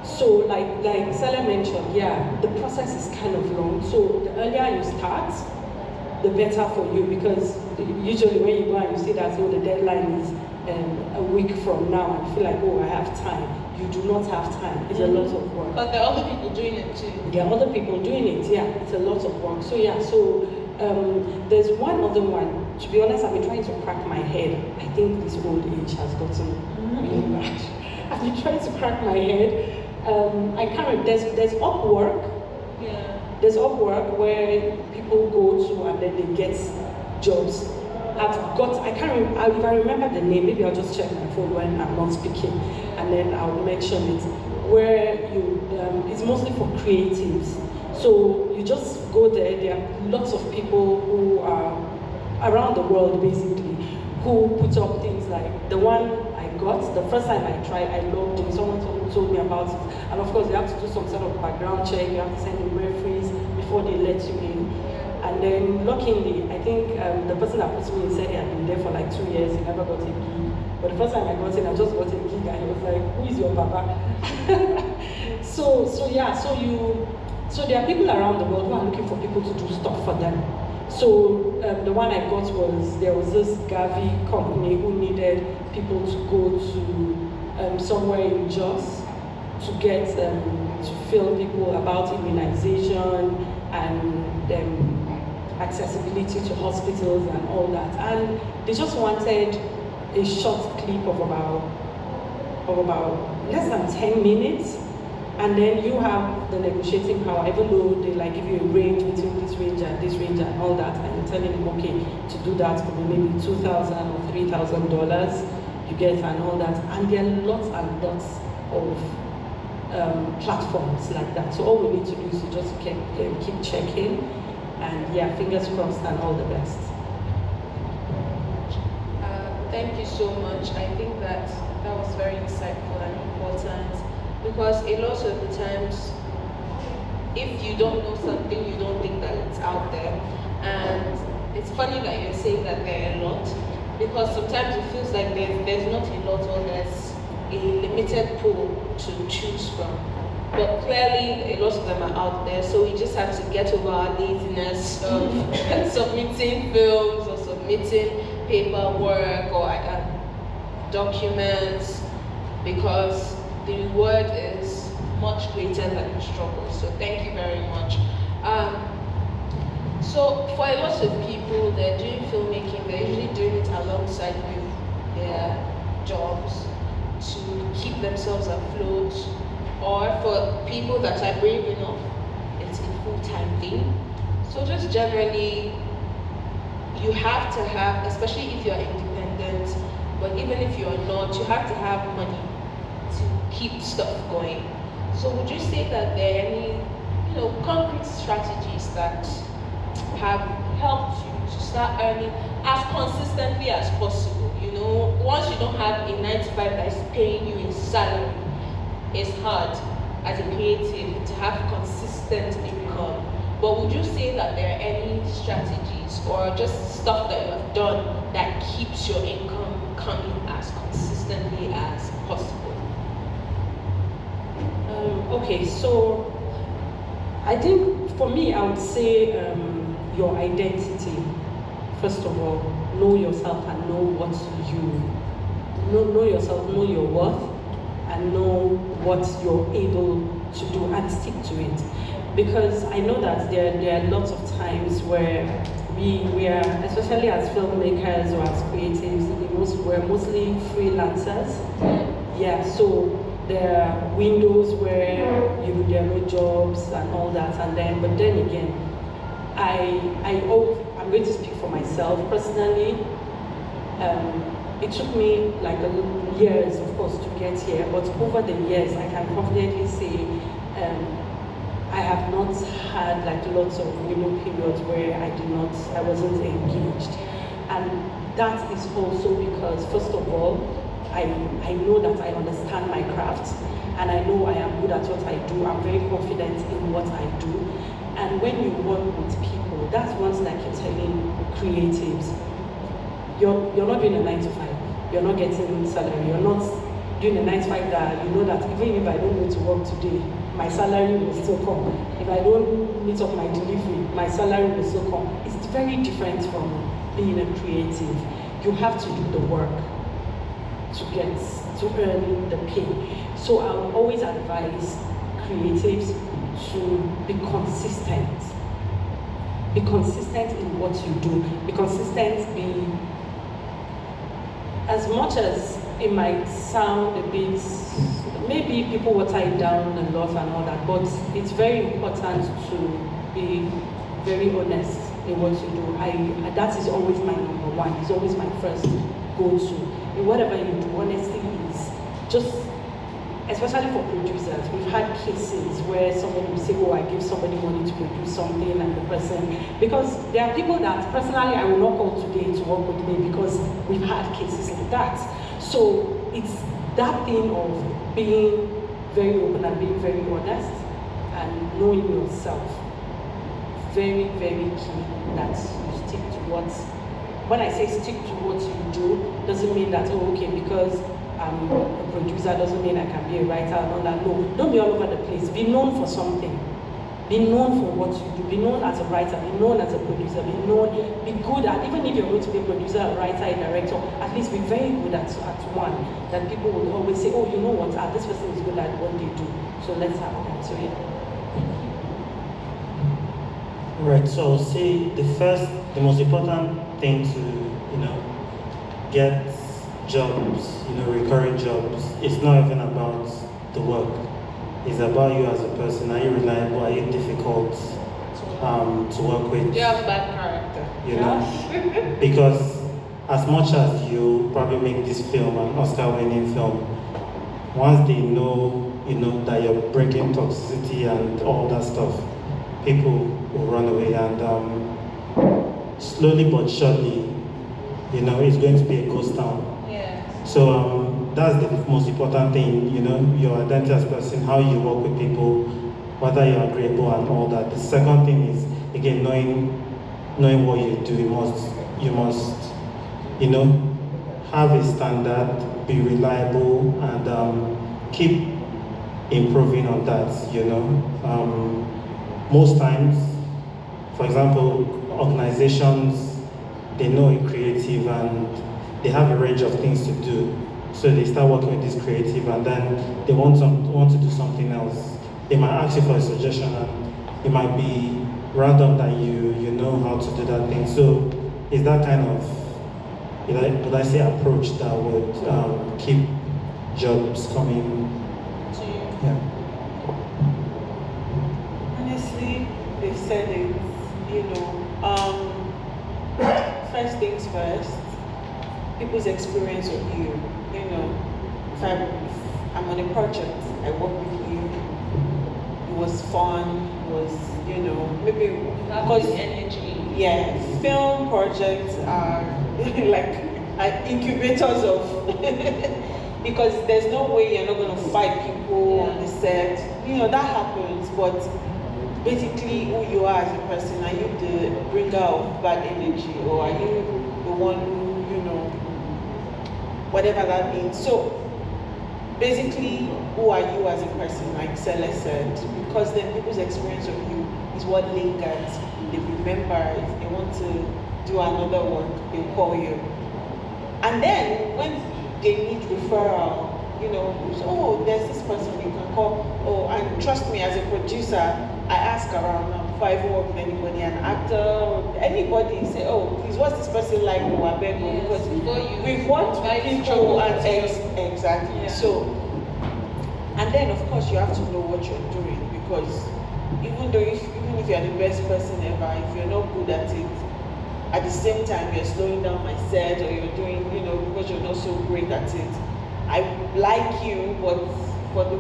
So like Sele mentioned, yeah, the process is kind of long. So the earlier you start, the better for you, because usually when you go and you see that, oh, the deadline is a week from now, and you feel like, oh, I have time. You do not have time. It's a lot of work. But there are other people doing it too. There are other people doing it, yeah. It's a lot of work. So yeah, there's one other one. To be honest, I've been trying to crack my head. I think this old age has gotten really bad. I've been trying to crack my head. I can't remember. There's Upwork. Yeah. There's Upwork where people go to and then they get jobs. I can't remember, if I remember the name, maybe I'll just check my phone when I'm not speaking, and then I'll mention it, where it's mostly for creatives. So you just go there are lots of people who are around the world, basically, who put up things like the one I got, the first time I tried, I loved it, someone told me about it, and of course you have to do some sort of background check, you have to send in referees before they let you in. And then, luckily, I think the person that put me in said he had been there for like 2 years, he never got a gig. But the first time I got in, I just got a gig, and he was like, "Who is your papa?" So there are people around the world who are looking for people to do stuff for them. So the one I got there was this Gavi company who needed people to go to somewhere in Jos to get to film people about immunization and accessibility to hospitals and all that, and they just wanted a short clip of about less than 10 minutes, and then you have the negotiating power, even though they like give you a range between this range and all that, and you're telling them, okay, to do that for maybe $2,000 or $3,000 you get, and all that. And there are lots and lots of platforms like that. So all we need to do is to just keep checking. And yeah, fingers crossed and all the best. Thank you so much. I think that was very insightful and important, because a lot of the times, if you don't know something, you don't think that it's out there. And it's funny that you're saying that there are a lot, because sometimes it feels like there's not a lot, or there's a limited pool to choose from. But clearly, a lot of them are out there, so we just have to get over our laziness of submitting films or submitting paperwork or documents, because the reward is much greater than the struggle. So thank you very much. So for a lot of people, they're doing filmmaking, they're usually doing it alongside with their jobs to keep themselves afloat. Or for people that are brave enough, it's a full-time thing. So just generally, you have to have, especially if you're independent, but even if you're not, you have to have money to keep stuff going. So would you say that there are any, concrete strategies that have helped you to start earning as consistently as possible? Once you don't have a 9-to-5 that is paying you in salary, it's hard as a creative to have consistent income. But would you say that there are any strategies or just stuff that you have done that keeps your income coming as consistently as possible? Okay, so I think for me, I would say your identity. First of all, know yourself and know what you know yourself, know your worth, and know what you're able to do and stick to it. Because I know that there are lots of times where we are, especially as filmmakers or as creatives, we're mostly freelancers. Yeah, so there are windows where there are no jobs and all that, but then again, I'm going to speak for myself personally. It took me like years, of course, to get here, but over the years, I can confidently say I have not had like lots of periods where I wasn't engaged, and that is also because, first of all, I know that I understand my craft, and I know I am good at what I do. I'm very confident in what I do, and when you work with people, that's one thing I keep telling creatives. You're not doing a 9 to 5. You're not getting salary. You're not doing a 9 to 5 that you know that even if I don't go to work today, my salary will still come. If I don't meet up my delivery, my salary will still come. It's very different from being a creative. You have to do the work to earn the pay. So I will always advise creatives to be consistent. Be consistent in what you do. Be consistent, as much as it might sound a bit, maybe people water it down a lot and all that, but it's very important to be very honest in what you do. That is always my number one. It's always my first go-to. In whatever you do, honesty is just, especially for producers, we've had cases where somebody will say, oh, I give somebody money to produce something, and the person, because there are people that personally I will not call today to work with me because we've had cases like that. So it's that thing of being very open and being very honest and knowing yourself. Very, very key that you stick to what, when I say stick to what you do, doesn't mean that, oh, okay, because I'm a producer doesn't mean I can be a writer and all that. No, don't be all over the place. Be known for something. Be known for what you do. Be known as a writer. Be known as a producer. Be good at, even if you're going to be a producer, a writer, a director, at least be very good at one. That people will always say, oh, you know what, this person is good at what they do. So let's have them. So yeah. Right, so see, the most important thing to, get jobs, recurring jobs, it's not even about the work. It's about you as a person. Are you reliable? Are you difficult to work with? You have bad character. Because as much as you probably make this film an Oscar-winning film, once they know, that you're bringing toxicity and all that stuff, people will run away, and slowly but surely, it's going to be a ghost town. So that's the most important thing, your identity as a person, how you work with people, whether you're agreeable and all that. The second thing is, again, knowing what you do. You must, have a standard, be reliable, and keep improving on that, most times, for example, organizations, they know a creative and they have a range of things to do. So they start working with this creative, and then they want to do something else. They might ask you for a suggestion, and it might be random that you know how to do that thing. So it's that kind of, would I say, approach that would keep jobs coming To you. Yeah. Honestly, they said it, first things first, people's experience with you, if I'm on a project, I work with you, it was fun, it was, maybe, Because energy. yeah, film projects are like incubators of, because there's no way you're not going to fight people on the set, that happens, but basically who you are as a person, are you the bringer of bad energy, or are you the one who, whatever that means. So basically, who are you as a person, like Sele said, because then people's experience of you is what lingers. They remember. If they want to do another work, they call you. And then when they need referral, you know, oh, there's this person you can call. Oh, and trust me, as a producer, I ask around before I even work with anybody, an actor, anybody, say, oh, please, what's this person like? Oh, I beg you, because we've worked with people and exactly. Yeah. So, and then of course you have to know what you're doing, because even if you're the best person ever, if you're not good at it, at the same time you're slowing down my set, or you're doing, you know, because you're not so great at it. I like you, but for the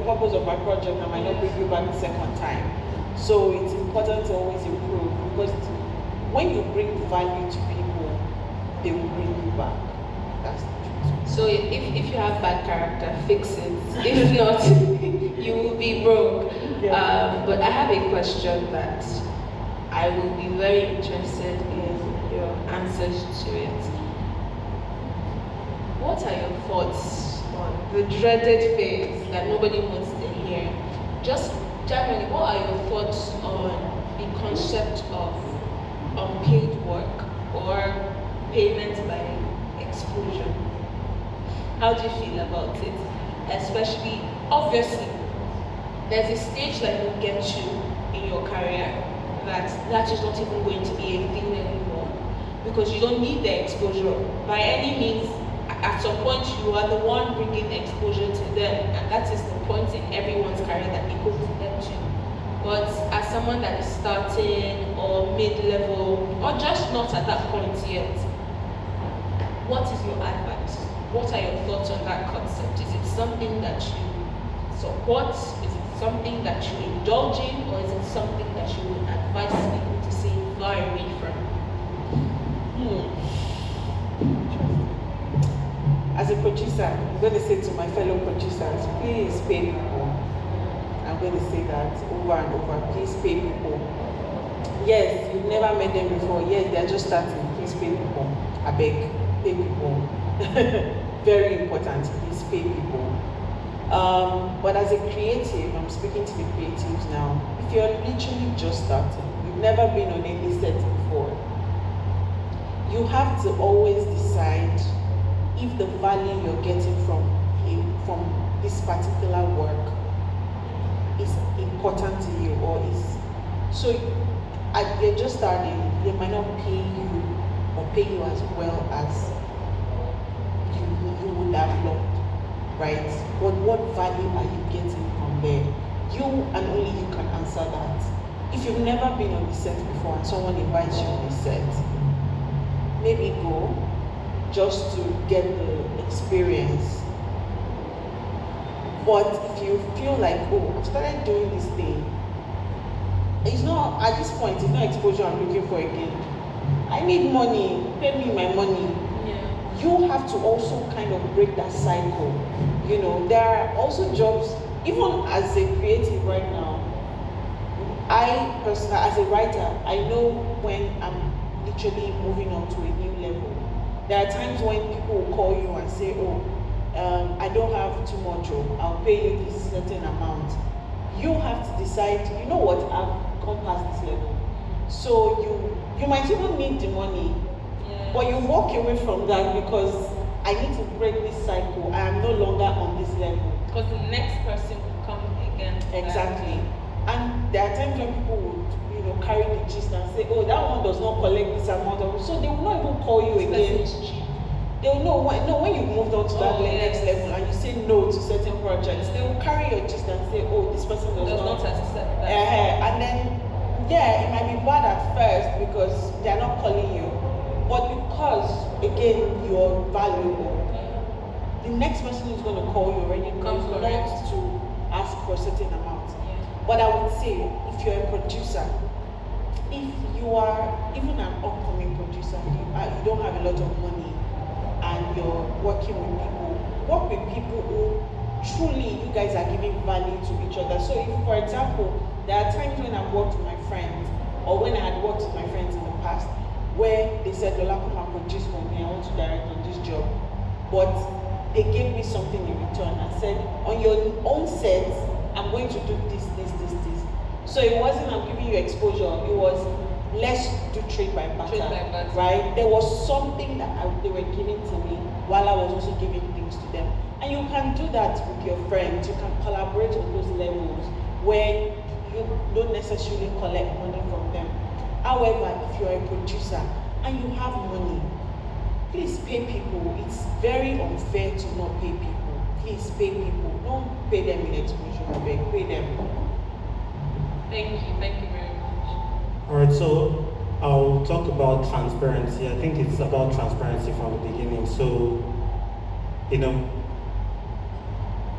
purpose of my project, I might not bring you back the second time. So it's important to always improve, because when you bring value to people, they will bring you back. That's the truth. So if you have bad character, fix it. If not, you will be broke. Yeah. But I have a question that I will be very interested in your answers to it. What are your thoughts on the dreaded phase that nobody wants to hear? Just generally, what are your thoughts on the concept of unpaid work or payment by exposure? How do you feel about it? Especially, obviously, there's a stage that you get to in your career that is not even going to be a thing anymore, because you don't need the exposure by any means. At some point, you are the one bringing exposure to them, and that is the point in everyone's career that it goes to them to. But as someone that is starting or mid-level, or just not at that point yet, what is your advice? What are your thoughts on that concept? Is it something that you support? Is it something that you indulge in? Or is it something that you would advise people to say fly away from? As a producer, I'm going to say to my fellow producers, please pay people. I'm going to say that over and over, please pay people. Yes, you've never met them before. Yes, they're just starting. Please pay people. I beg, pay people. Very important, please pay people. But as a creative, I'm speaking to the creatives now. If you're literally just starting, you've never been on any set before, you have to always decide if the value you're getting from this particular work is important to you, or is so. You're just starting. They might not pay you or pay you as well as you would have loved, right? But what value are you getting from there? You and only you can answer that. If you've never been on the set before and someone invites you on the set, maybe go, just to get the experience. But if you feel like, oh, I've started doing this thing, it's not, at this point, it's not exposure I'm looking for again. I need money, pay me my money. Yeah. You have to also kind of break that cycle. You know, there are also jobs, even as a creative right now, I personally, as a writer, I know when I'm literally moving on to a new level. There are times when people will call you and say, oh, I don't have too much, or I'll pay you this certain amount. You have to decide, you know what, I've come past this level. So you might even need the money, yes, but you walk away from that because I need to break this cycle. I am no longer on this level. Because the next person will come again. Exactly. And there are times when people would, carry the gist and say, oh, that one does not collect this amount of, so they will not even call you again. They will know when you've moved on to that next level and you say no to certain projects, they will carry your gist and say, oh, this person does not accept that. And then, yeah, it might be bad at first because they are not calling you, but because, again, you're valuable, the next person who's going to call you already comes not to ask for a certain amount. Yeah. But I would say, if you're a producer, if you are even an upcoming producer, you don't have a lot of money and you're working with people, work with people who truly you guys are giving value to each other. So if, for example, there are times when I've worked with my friends, or when I had worked with my friends in the past, where they said, Lola, come and produce for me, I want to direct on this job. But they gave me something in return and said, on your own set, I'm going to do this. So it wasn't I'm giving you exposure, it was let's do trade by barter, right? There was something that they were giving to me while I was also giving things to them. And you can do that with your friends, you can collaborate on those levels where you don't necessarily collect money from them. However, if you're a producer and you have money, please pay people. It's very unfair to not pay people. Please pay people. Don't pay them in exposure, pay them. Thank you very much. Alright, so I'll talk about transparency. I think it's about transparency from the beginning. So, you know,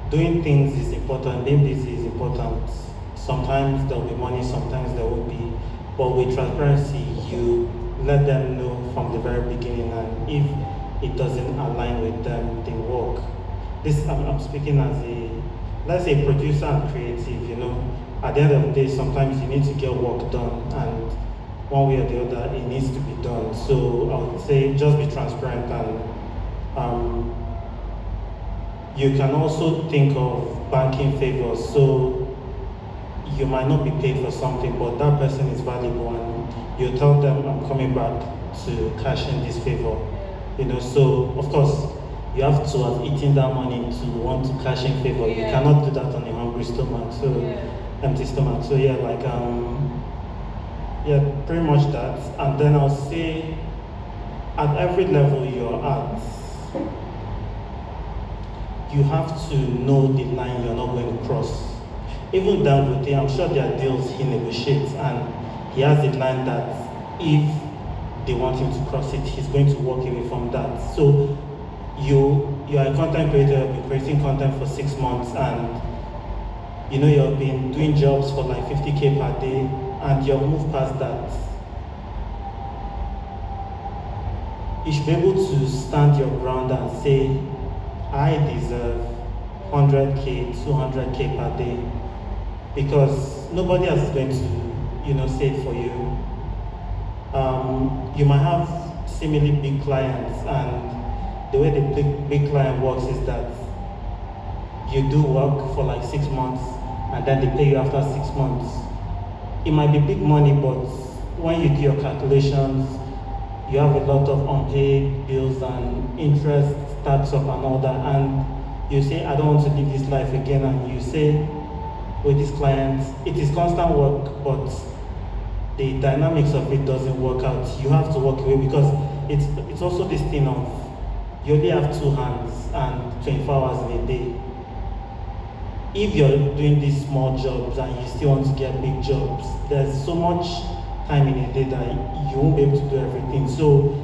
doing things is important, being busy is important. Sometimes there'll be money, sometimes there won't be. But with transparency, you let them know from the very beginning, and if it doesn't align with them, they work. This, I'm speaking as a, let's say, producer and creative, you know. At the end of the day, sometimes you need to get work done, and one way or the other, it needs to be done. So I would say just be transparent, and you can also think of banking favors. So you might not be paid for something, but that person is valuable, and you tell them, I'm coming back to cash in this favor. You know, so of course, you have to have eaten that money to want to cash in favor. You cannot do that on a hungry stomach, so empty stomach. So yeah, like yeah, pretty much that. And then I'll say, at every level you're at, you have to know the line you're not going to cross. Even Dangote, I'm sure there are deals he negotiates, and he has a line that if they want him to cross it, he's going to walk away from that. So you are a content creator, you've been creating content for 6 months, and you know you've been doing jobs for like 50K per day, and you've moved past that. You should be able to stand your ground and say, I deserve 100K, 200K per day, because nobody else is going to, you know, say it for you. You might have seemingly big clients, and the way the big client works is that you do work for like 6 months, and then they pay you after 6 months. It might be big money, but when you do your calculations, you have a lot of unpaid bills and interest stacks up and all that, and you say, I don't want to live this life again, and you say, with this client, it is constant work, but the dynamics of it doesn't work out. You have to walk away, because it's also this thing of, you only have 2 hands and 24 hours in a day. If you're doing these small jobs and you still want to get big jobs, there's so much time in a day that you won't be able to do everything. So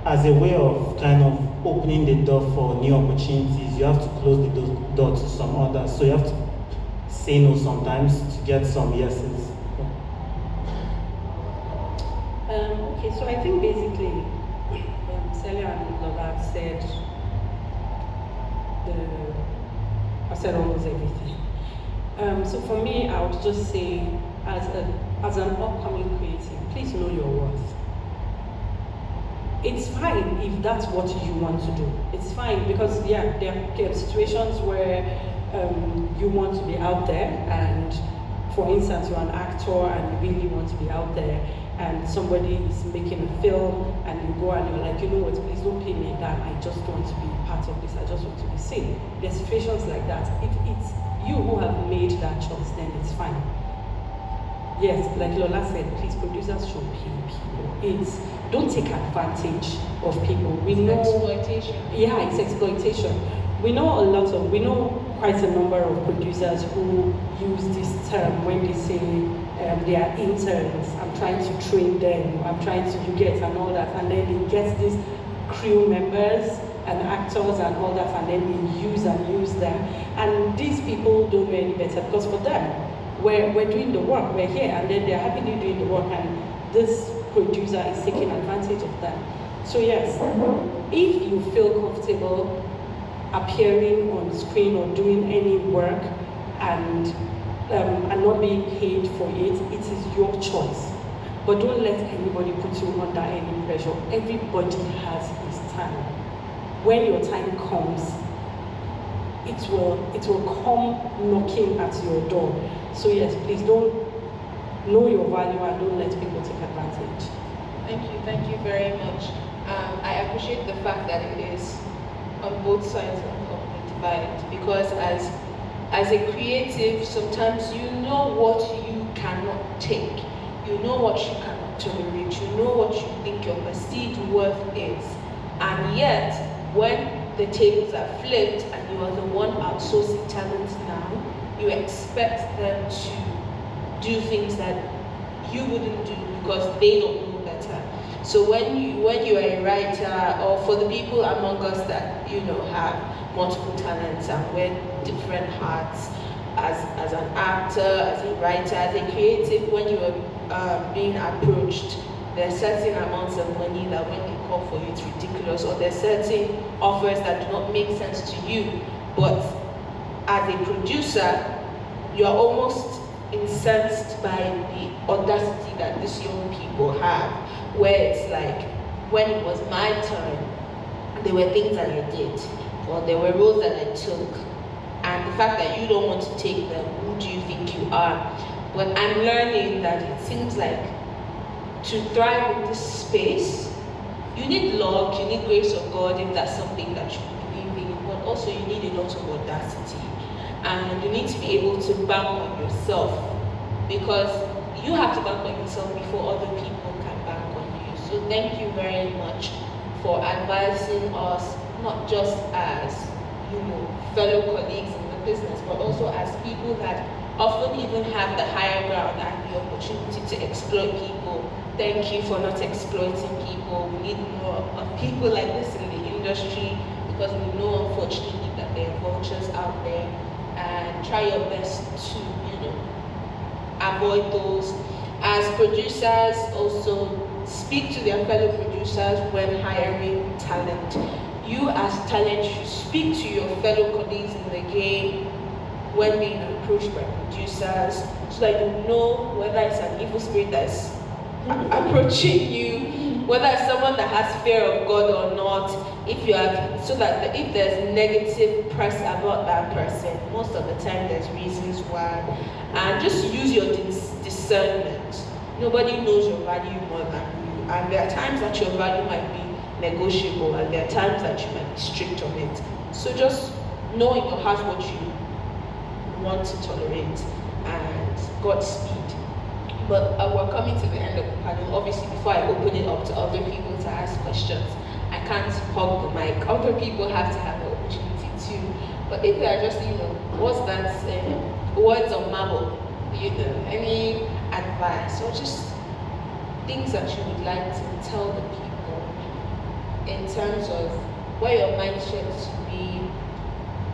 as a way of kind of opening the door for new opportunities, you have to close the door to some others. So you have to say no sometimes to get some yeses. Okay, so I think basically, Sele and Lola said almost everything. So for me, I would just say, as an upcoming creative, please know your worth. It's fine if that's what you want to do. It's fine, because yeah, there are situations where you want to be out there, and for instance, you're an actor and you really want to be out there, and somebody is making a film, and you go and you're like, you know what, please don't pay me that, I just want to be part of this, I just want to be seen. There are situations like that. If it's you who have made that choice, then it's fine. Yes, like Lola said, please, producers should pay people. Don't take advantage of people. We know exploitation. Yeah, it's exploitation. We know quite a number of producers who use this term when they say they are interns. I'm trying to train them. I'm trying to get and all that, and then they get these crew members and actors and all that, and then they use them. And these people don't know any better, because for them, we're doing the work. We're here, and then they're happily doing the work, and this producer is taking advantage of them. So yes, if you feel comfortable appearing on screen or doing any work and not being paid for it, it is your choice. But don't let anybody put you under any pressure. Everybody has his time. When your time comes, it will come knocking at your door. So yes, please don't know your value and don't let people take advantage. Thank you very much. I appreciate the fact that it is on both sides of the divide, because as a creative, sometimes you know what you cannot take, you know what you cannot tolerate, you know what you think your perceived worth is, and yet when the tables are flipped and you are the one outsourcing talent now, you expect them to do things that you wouldn't do because they don't know better. So when you are a writer, or for the people among us that have multiple talents and wear different hats, as an actor, as a writer, as a creative, when you are being approached, there are certain amounts of money that when they call for you, it's ridiculous, or there are certain offers that do not make sense to you. But as a producer, you're almost incensed by the audacity that these young people have, where it's like, when it was my turn, there were things that I did, or there were roles that I took, and the fact that you don't want to take them, who do you think you are? But I'm learning that it seems like to thrive in this space, you need luck, you need grace of God if that's something that you believe in, but also you need a lot of audacity. And you need to be able to bank on yourself, because you have to bank on yourself before other people can bank on you. So thank you very much for advising us, not just as fellow colleagues in the business, but also as people that often even have the higher ground and the opportunity to exploit people. Thank you for not exploiting people. We need more of people like this in the industry, because we know, unfortunately, that there are vultures out there, and try your best to, avoid those. As producers, also speak to their fellow producers when hiring talent. You as talent should speak to your fellow colleagues in the game when being approached by producers, so that you know whether it's an evil spirit that's approaching you, whether it's someone that has fear of God or not, so that if there's negative press about that person, most of the time there's reasons why. And just use your discernment. Nobody knows your value more than you, and there are times that your value might be negotiable, and there are times that you might be strict on it. So just know in your heart what you want to tolerate, and Godspeed. But we're coming to the end of the panel. Obviously, before I open it up to other people to ask questions, I can't hog the mic. Other people have to have the opportunity too. But if they are just, what's that words on marble, any advice or just things that you would like to tell the people in terms of where your mindset should be,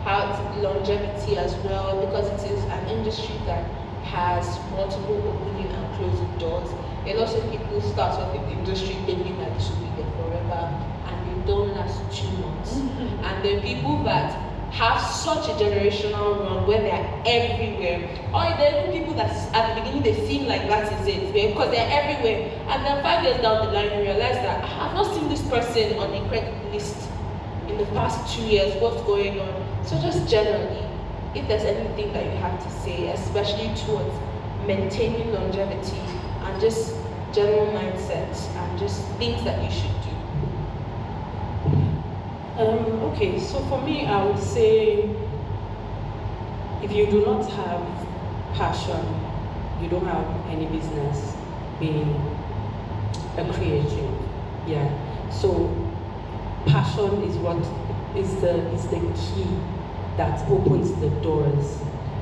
how longevity as well, because it is an industry that has multiple opening and closing doors. A lot of people start off in the industry thinking that this will be there forever, and they don't last 2 months. And the people that have such a generational run where they're everywhere, or there are people that at the beginning they seem like that is it, because they're everywhere, and then 5 years down the line you realize that I've not seen this person on the credit list in the past 2 years, what's going on? So just generally, if there's anything that you have to say, especially towards maintaining longevity and just general mindsets and just things that you should do. Okay, so for me, I would say if you do not have passion, you don't have any business being a creative. Yeah. So passion is what is the key that opens the doors,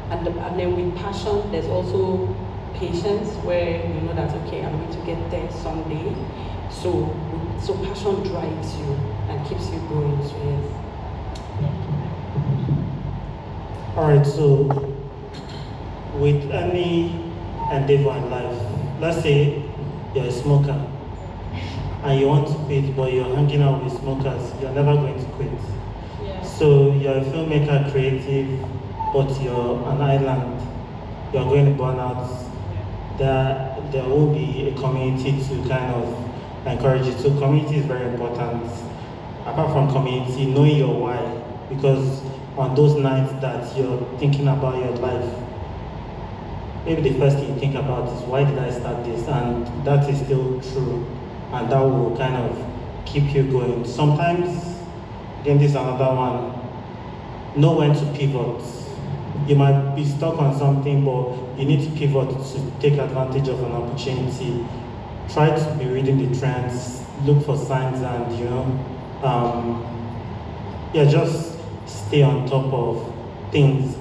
and then with passion there's also patience, where you know that okay, I'm going to get there someday. So passion drives you and keeps you going. So yes. All right. So with any endeavor in life, let's say you're a smoker and you want to quit, but you're hanging out with smokers, you're never going to quit. So you're a filmmaker, creative, but you're an island, you're going to burn out. There will be a community to kind of encourage you. So community is very important. Apart from community, knowing your why, because on those nights that you're thinking about your life, maybe the first thing you think about is, why did I start this? And that is still true, and that will kind of keep you going. Sometimes, again, this is another one, know when to pivot. You might be stuck on something, but you need to pivot to take advantage of an opportunity. Try to be reading the trends, look for signs, and yeah, just stay on top of things.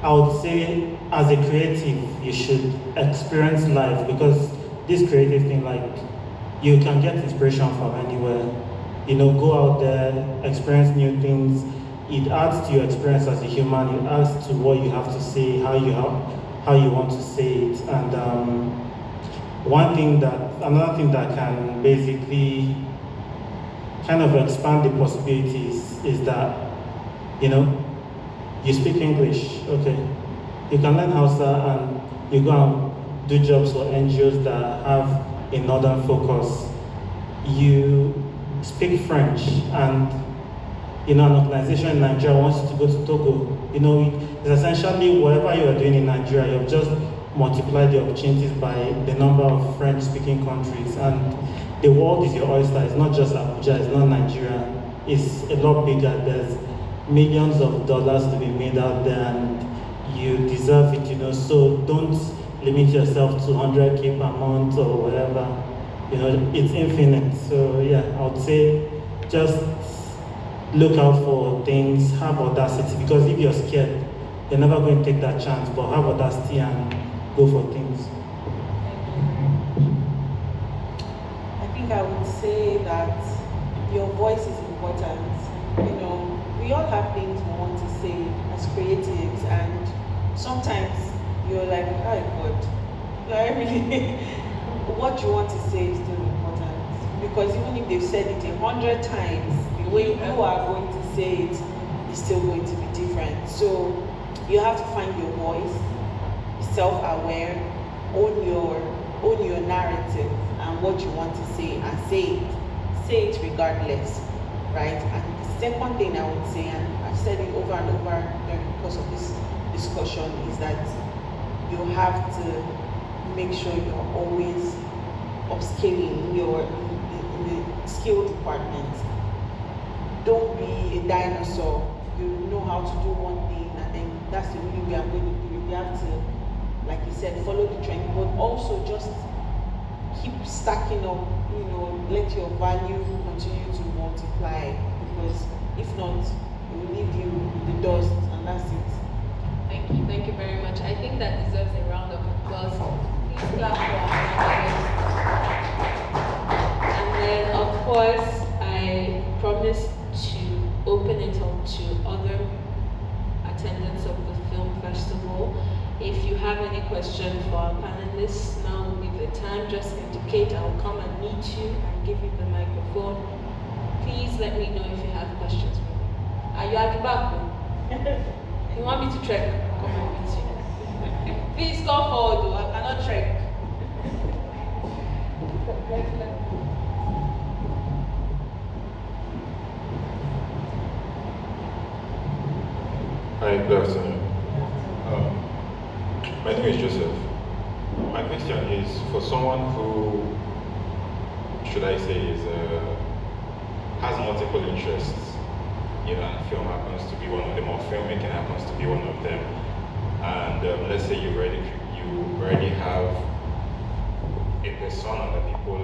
I would say, as a creative, you should experience life, because this creative thing, like, you can get inspiration from anywhere. Go out there, experience new things. It adds to your experience as a human. It adds to what you have to say, how you want to say it. And another thing that can basically kind of expand the possibilities is that, you speak English, okay. You can learn Hausa and you go and do jobs for NGOs that have a northern focus. You speak French, and an organization in Nigeria wants you to go to Togo. It's essentially whatever you are doing in Nigeria, you've just multiplied the opportunities by the number of French-speaking countries. And the world is your oyster. It's not just Abuja, it's not Nigeria. It's a lot bigger. There's millions of dollars to be made out there, and you deserve it, so don't limit yourself to 100K per month or whatever. It's infinite. So yeah, I would say just look out for things, have audacity, because if you're scared, you're never going to take that chance, but have audacity and go for things. I think I would say that your voice is important. We all have things we want to say as creatives, and sometimes you're like, oh God, I really, what you want to say is still important, because even if they've said it 100 times, the way you are going to say it is still going to be different. So you have to find your voice, be self-aware, own your narrative and what you want to say, and say it regardless, right? And the second thing I would say, and I've said it over and over during the course of this discussion, is that you have to make sure you're always upscaling in the skill department. Don't be a dinosaur. You know how to do one thing, and then that's the only way I'm going to do it. You have to, like you said, follow the trend, but also just keep stacking up, let your value continue to multiply, because if not, it will leave you in the dust, and that's it. Thank you very much. I think that deserves a round of applause. Please clap for our. And then, of course, I promised to open it up to other attendants of the film festival. If you have any questions for our panelists, now will be the time. Just indicate, I'll come and meet you and give you the microphone. Please let me know if you have questions for me. Are you at the back? You want me to trek? Come and meet you. Please come forward, though. I cannot trek. Hi, good afternoon. My name is Joseph. My question is for someone who, should I say, has multiple interests. And film happens to be one of them, or filmmaking happens to be one of them. And let's say you already have a persona that people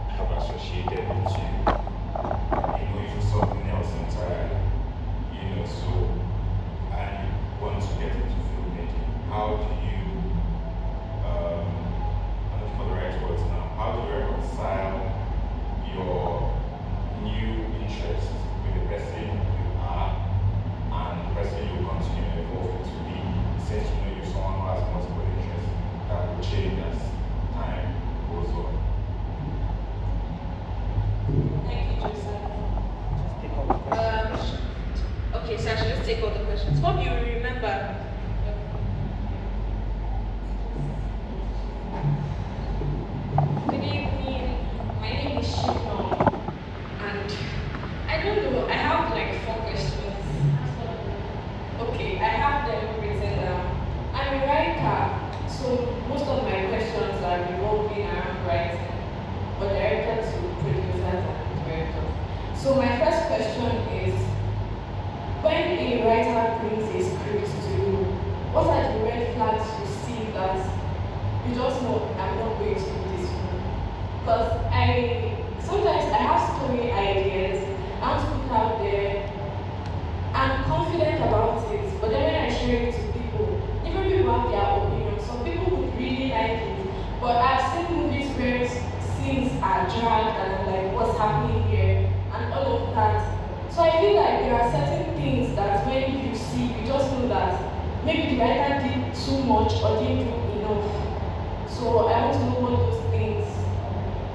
have associated with you. Into something else entirely. So and you want to get into filmmaking. How do you, I'm looking for the right words now, how do you reconcile your new interest with the person you are and the person you continue evolving to be, since you're someone who has multiple interests that will change as time goes on? Thank you, Joseph. Okay, so I should just take all the questions. Hope you remember. a script to you, what are the red flags you see that you just know I'm not going to do this one? Because sometimes I have story ideas, I want to put out there, I'm confident about it, but then when I share it to people, different people have their opinions. Some people would really like it, but I've seen movies where scenes are dragged and I'm like, what's happening here? And all of that. So I feel like there are certain things that when you see, you just know that maybe the writer did too much or didn't do enough. So I want to know what those things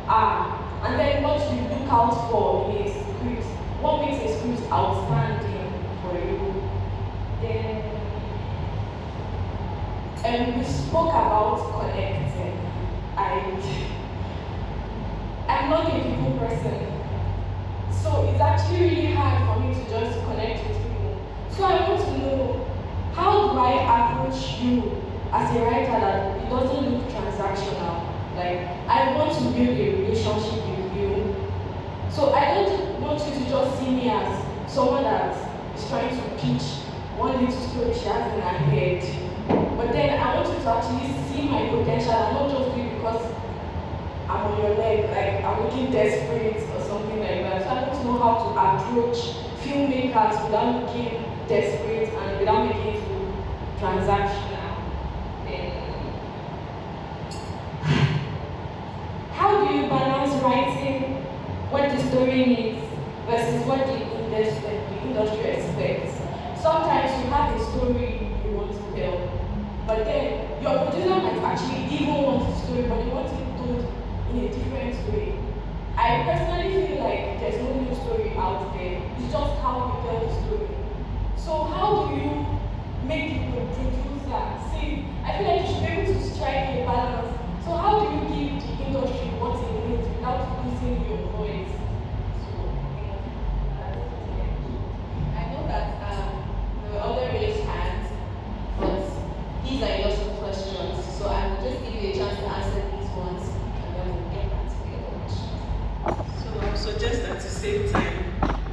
are. And then what you look out for in a script. What makes a script outstanding for you? Then we spoke about connecting. I'm not a people person. So it's actually really hard for me to just connect with people. So I want to know, how do I approach you as a writer that it doesn't look transactional? Like, I want to build a relationship with you. So I don't want you to just see me as someone that is trying to pitch one little story she has in her head. But then I want you to actually see my potential and not just do it because I'm on your leg, like I'm looking desperate or something like that. So I want to know how to approach filmmakers without looking desperate and without making it transactional. How do you balance writing what the story needs versus what the industry expects? Sometimes you have a story you want to tell, but then your producer might actually even want the story, but they want it told in a different way. I personally feel like there's no new story out there. It's just how you tell the story. So how do you make the producer see? I feel like you should be able to strike a balance. So how do you give the industry what it needs without losing your voice? I know that there were other raised hands, but these are lots of questions. So I will just give you a chance to answer these ones, and then we'll get back to the other questions. So I would suggest that to save time,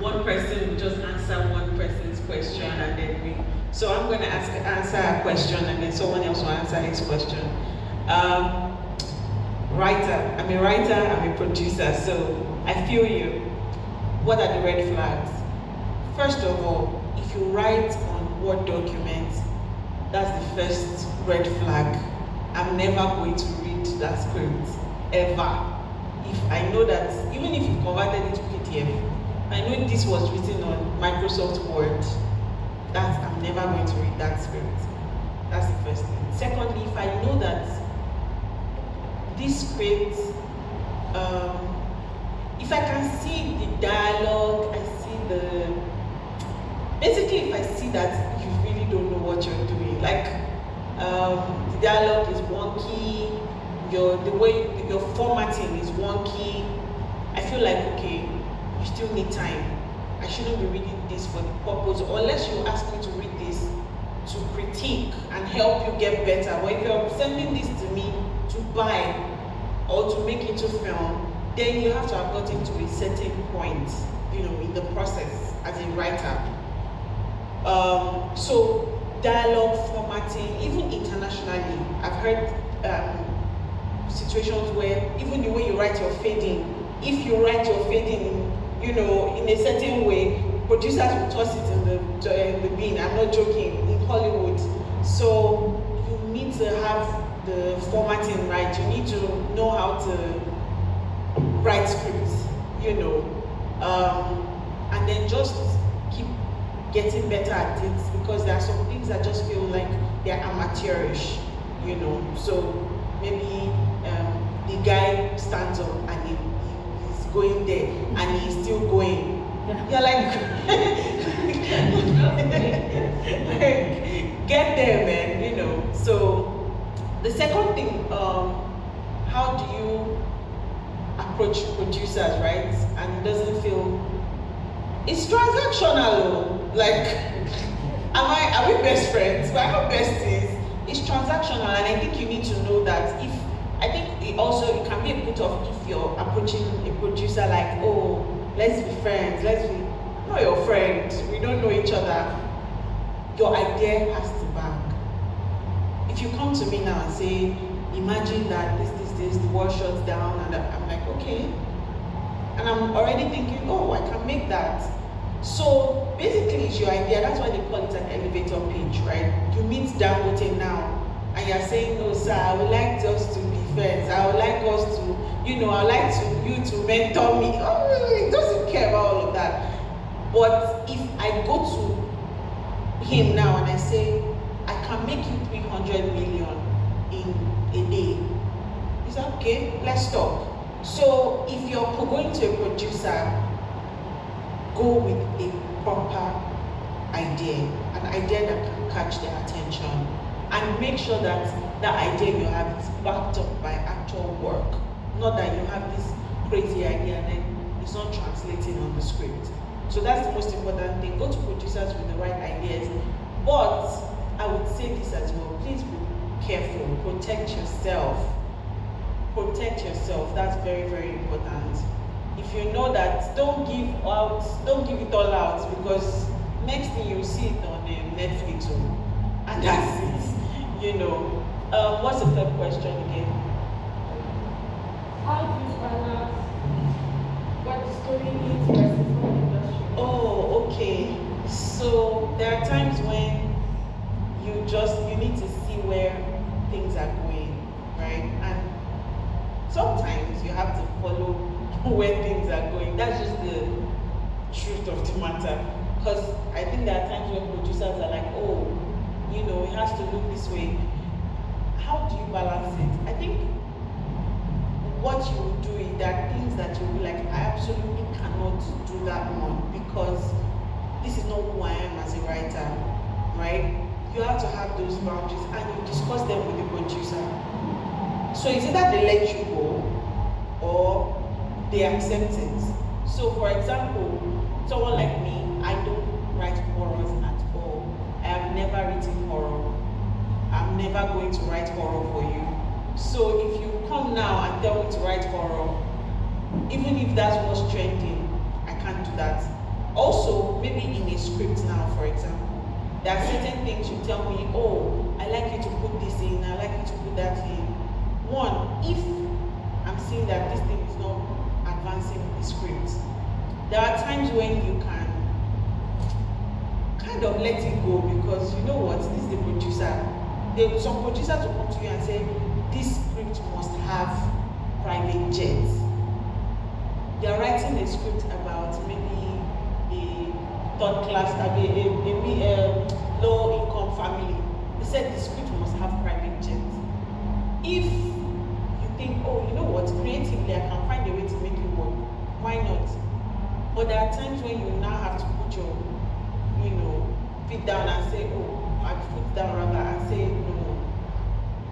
one person will just answer one person's question, and then we. So I'm going to answer a question, and then someone else will answer his question. Writer. I'm a writer. I'm a producer. So I feel you. What are the red flags? First of all, if you write on Word documents, that's the first red flag. I'm never going to read that script, ever. If I know that, even if you converted it to PDF, I know this was written on Microsoft Word, I'm never going to read that script. That's the first thing. Secondly, if I know that this script, if I can see the dialogue, basically if I see that you really don't know what you're doing, like the dialogue is wonky, the way your formatting is wonky, I feel like, okay, you still need time. I shouldn't be reading this for the purpose, unless you ask me to read this to critique and help you get better. But if you're sending this to me to buy or to make into film, then you have to have gotten to a certain point, in the process as a writer. So dialogue formatting, even internationally, I've heard situations where even the way you write your fading, if you write your fading, in a certain way, producers will toss it in the bin. I'm not joking, in Hollywood. So you need to have the formatting right. You need to know how to write scripts, and then just keep getting better at it, because there are some things that just feel like they're amateurish, So maybe the guy stands up and he's going there and he's still going. You're like, get there, man, So the second thing, how do you approach producers, right? And it doesn't feel, it's transactional, like, are we best friends? We're not besties. It's transactional, and I think you need to know that. I think it can be a put off if you're approaching a producer like, oh, let's be friends, not your friend, we don't know each other. your idea has to bank. If you come to me now and say, imagine that this, the world shuts down, and I'm like, okay. And I'm already thinking, oh, I can make that. So basically it's your idea. That's why they call it an elevator pitch, right? You meet Dangote now, and you're saying, no, sir, I would like us to be friends. I would like us to, I would like you to mentor me. Oh, he doesn't care about all of that. But if I go to him now and I say, I can make you 300 million in a day, he's like, okay, let's talk. So if you're going to a producer, go with a proper idea, an idea that can catch their attention, and make sure that that idea you have is backed up by actual work. Not that you have this crazy idea and then it's not translating on the script. So that's the most important thing. Go to producers with the right ideas. But I would say this as well, please be careful, protect yourself. Protect yourself, that's very, very important. If you know that, don't give it all out, because next thing you see it on Netflix, and that's it. What's the third question again? How do you balance what the story is versus the industry? Oh, okay. So there are times when you need to see where things are going, right? And sometimes you have to follow where things are going. That's just the truth of the matter. Because I think there are times when producers are like, oh, it has to look this way. How do you balance it? I think what you will do is there are things that you'll be like, I absolutely cannot do that one because this is not who I am as a writer, right? You have to have those boundaries and you discuss them with the producer. So it's either they let you go or they accept it. So for example, someone like me, I don't write horrors at all. I have never written horror. I'm never going to write horror for you. So if you come now and tell me to write horror, even if that's what's trending, I can't do that. Also, maybe in a script now, for example, there are certain things you tell me, oh, I like you to put this in, I like you to put that in. One, if I'm seeing that this thing is not advancing the script, there are times when you can kind of let it go, because you know what, this is the producer. Some producers will come to you and say, this script must have private jets. They are writing a script about maybe a third class, a low income family. They said the script must have private jets. If you think, oh, you know what, creatively I can find a way to make it work, why not? But there are times when you now have to put your, feet down and say, oh, I foot down rather, and say, no,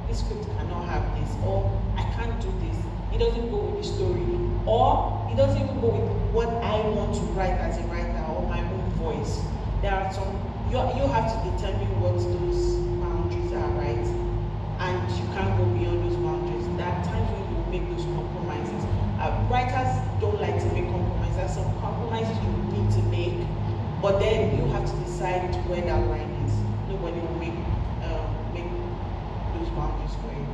this script cannot have this, or I can't do this. It doesn't go with the story, or it doesn't even go with what I want to write as a writer or my own voice. There are some, you have to determine what those boundaries are, right? And you can't go beyond those boundaries. There are times when you make those compromises. Writers don't like to make compromises. Some compromises you need to make, but then you have to decide where that line is. Nobody will make those boundaries for you.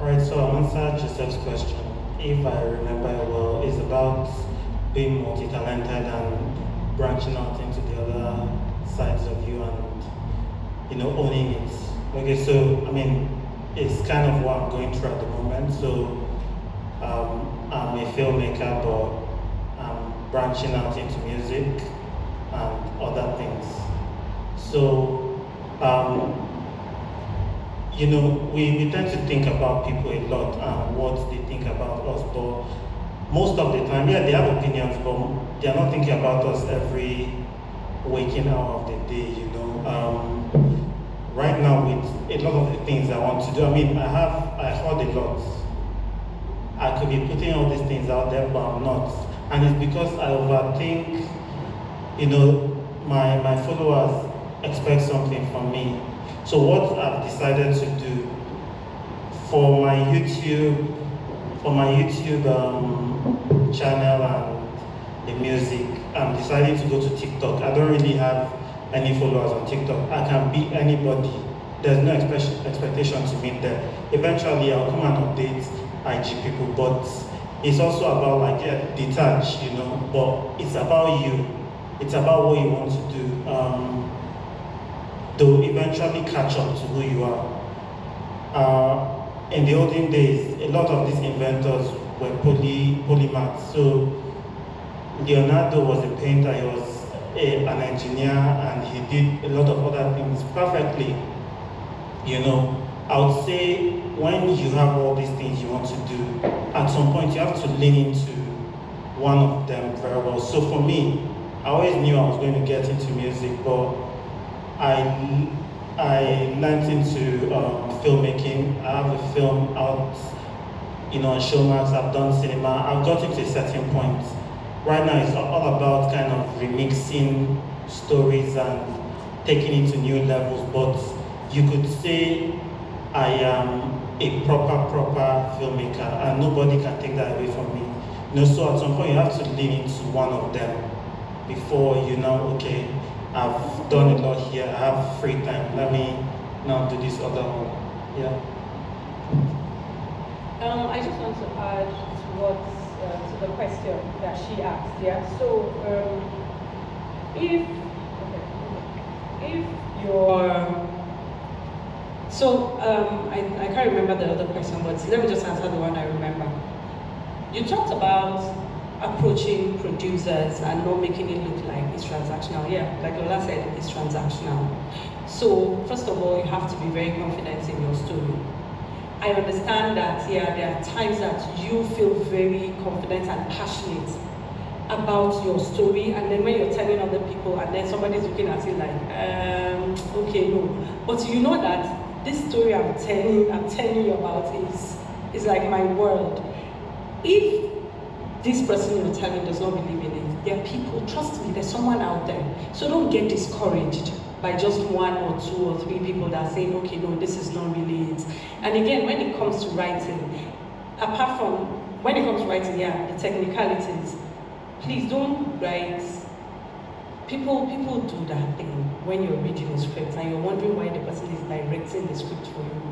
Alright, so I'll answer Joseph's question. If I remember well, it's about being multi-talented and branching out into the other sides of you and, owning it. Okay, so, it's kind of what I'm going through at the moment. So, I'm a filmmaker, but I'm branching out into music and other things. So, we tend to think about people a lot and what they think about us, but most of the time, yeah, they have opinions, but they are not thinking about us every waking hour of the day, Right now, with a lot of the things I want to do, I heard a lot. I could be putting all these things out there, but I'm not. And it's because I overthink, my followers expect something from me. So what I've decided to do for my YouTube channel and the music. I'm deciding to go to TikTok. I don't really have any followers on TikTok. I can be anybody. There's no expectation to meet them. Eventually, I'll come and update IG people, but it's also about like detach, you know. But it's about you. It's about what you want to do. To eventually catch up to who you are. In the olden days, a lot of these inventors were polymaths. So Leonardo was a painter, he was an engineer, and he did a lot of other things perfectly. You know, I would say when you have all these things you want to do, at some point you have to lean into one of them very well. So for me, I always knew I was going to get into music, but I learned into filmmaking. I have a film out, you know, on Showmax. I've done cinema. I've gotten to a certain point. Right now, it's all about kind of remixing stories and taking it to new levels. But you could say I am a proper filmmaker, and nobody can take that away from me. You know, so at some point, you have to lean into one of them before you know, okay, I've done a lot here, I have free time, let me now do this other one. Yeah. I just want to add to the question that she asked. Yeah. So if you're I can't remember the other question, but let me just answer the one I remember. You talked about approaching producers and not making it look like it's transactional. Yeah, like Lola said, it's transactional. So first of all, you have to be very confident in your story. I understand that, yeah, there are times that you feel very confident and passionate about your story, and then when you're telling other people and then somebody's looking at it like, okay, no. But you know that this story I'm telling you about is like my world. If this person you're telling does not believe in it, there are people, trust me, there's someone out there. So don't get discouraged by just one or two or three people that are saying, okay, no, this is not really it. And again, when it comes to writing, yeah, the technicalities, please don't write. People do that thing when you're reading a script and you're wondering why the person is directing the script for you.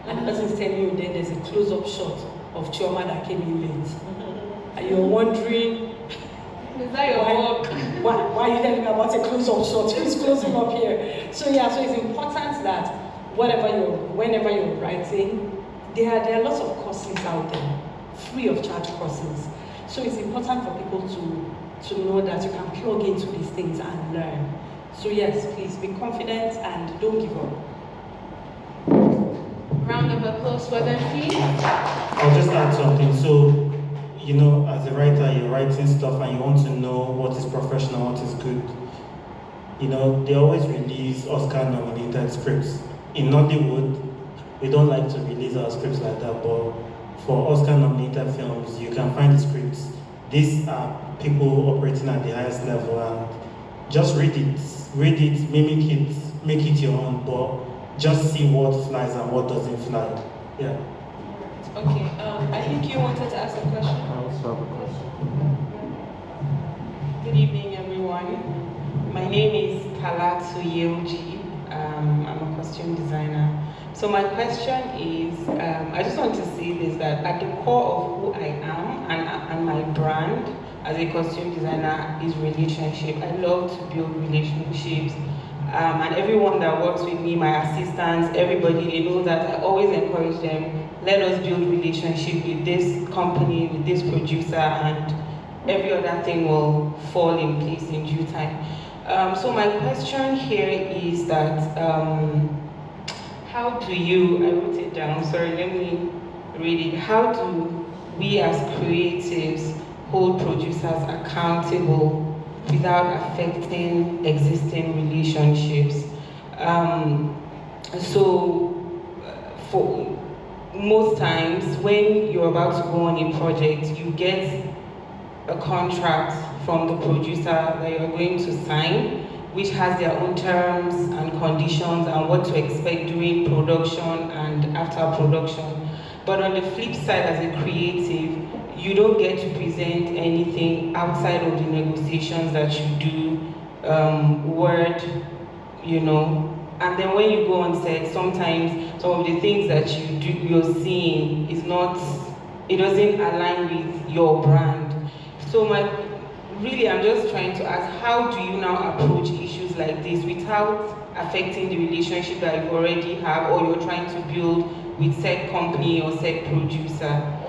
And the person is telling you then there's a close-up shot of Chioma that came in late. And you're wondering, is that your work? Why are you telling me about a close-up shot? Who's closing up here? So yeah, so it's important that whenever you're writing, there are lots of courses out there, free of charge courses. So it's important for people to know that you can plug into these things and learn. So yes, please be confident and don't give up. Round of applause for them, please. I'll just add something. So, you know, as a writer, you're writing stuff and you want to know what is professional, what is good. You know, they always release Oscar-nominated scripts. In Nollywood, we don't like to release our scripts like that, but for Oscar-nominated films, you can find the scripts. These are people operating at the highest level, and just read it, mimic it, make it your own, but just see what flies and what doesn't fly. Yeah. Okay, I think you wanted to ask a question. I also have a question. Good evening, everyone. My name is Kalatu Yeoji. I'm a costume designer. So my question is, I just want to say this, that at the core of who I am and my brand as a costume designer is relationship. I love to build relationships. And everyone that works with me, my assistants, everybody, they know that I always encourage them, let us build relationship with this company, with this producer, and every other thing will fall in place in due time. So my question here is that, how do you, I wrote it down, sorry, let me read it. How do we as creatives hold producers accountable without affecting existing relationships? For most times, when you're about to go on a project, you get a contract from the producer that you're going to sign, which has their own terms and conditions and what to expect during production and after production. But on the flip side, as a creative, you don't get to present anything outside of the negotiations that you do, word, you know. And then when you go on set, sometimes some of the things that you're seeing is not, it doesn't align with your brand. So I'm just trying to ask, how do you now approach issues like this without affecting the relationship that you already have or you're trying to build with said company or said producer?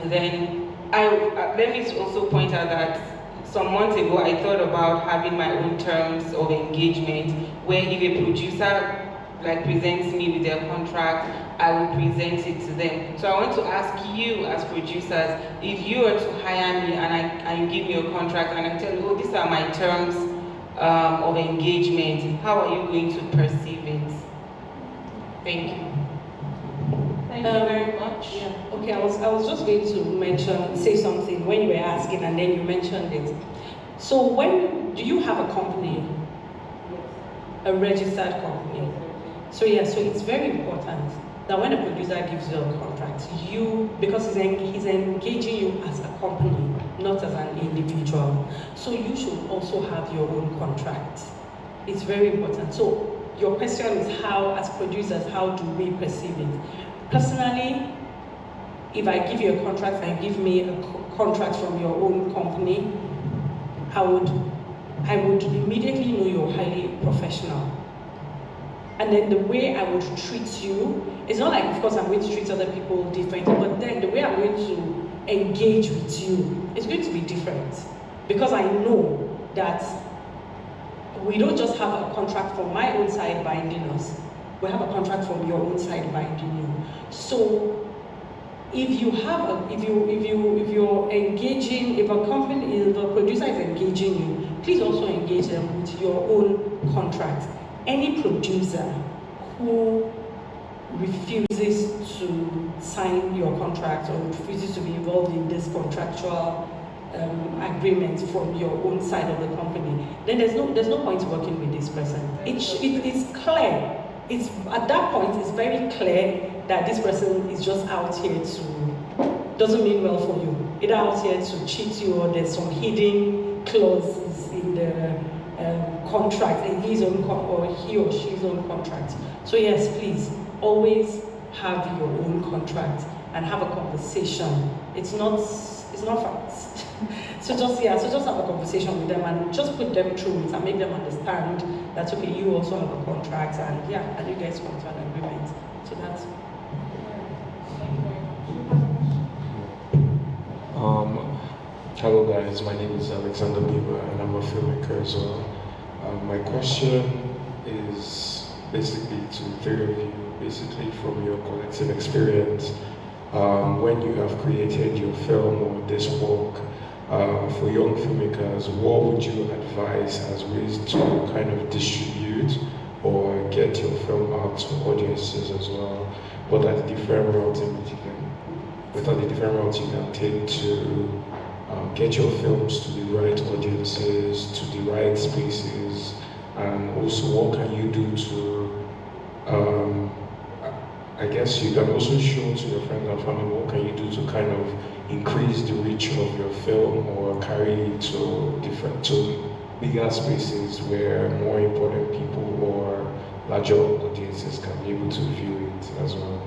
Then let me also point out that some months ago I thought about having my own terms of engagement, where if a producer presents me with their contract, I will present it to them. So I want to ask you as producers, if you were to hire me and you give me a contract and I tell you, oh, these are my terms of engagement, how are you going to perceive it? Thank you. Thank you very much. Yeah. Okay, I was just going to say something when you were asking, and then you mentioned it. So do you have a company? A registered company? So it's very important that when a producer gives you a contract, because he's engaging you as a company, not as an individual. So you should also have your own contract. It's very important. So your question is, how, as producers, how do we perceive it? Personally, if I give you a contract and give me a contract from your own company, I would immediately know you're highly professional. And then the way I would treat you, it's not like, of course, I'm going to treat other people differently, but then the way I'm going to engage with you is going to be different. Because I know that we don't just have a contract from my own side binding us, we have a contract from your own side binding you. So if you're engaging, if a producer is engaging you, please also engage them with your own contract. Any producer who refuses to sign your contract or refuses to be involved in this contractual agreement from your own side of the company, then there's no point working with this person. It's clear. At that point, it's very clear that this person is just out here doesn't mean well for you. Either out here to cheat you, or there's some hidden clauses in the contract, in his own or he or she's own contract. So yes, please always have your own contract and have a conversation. It's not fast. So just have a conversation with them and just put them through it and make them understand that okay, you also have a contract, and you guys come to an agreement. So that's. Hello guys, my name is Alexander Bieber and I'm a filmmaker as well. My question is basically to the three of you, basically from your collective experience. When you have created your film or this work, for young filmmakers, what would you advise as ways to kind of distribute or get your film out to audiences as well? What are the different routes you can take to get your films to the right audiences, to the right spaces, and also what can you do to, I guess you can also show to your friends and family, what can you do to kind of increase the reach of your film or carry it to bigger spaces where more important people or larger audiences can be able to view it as well?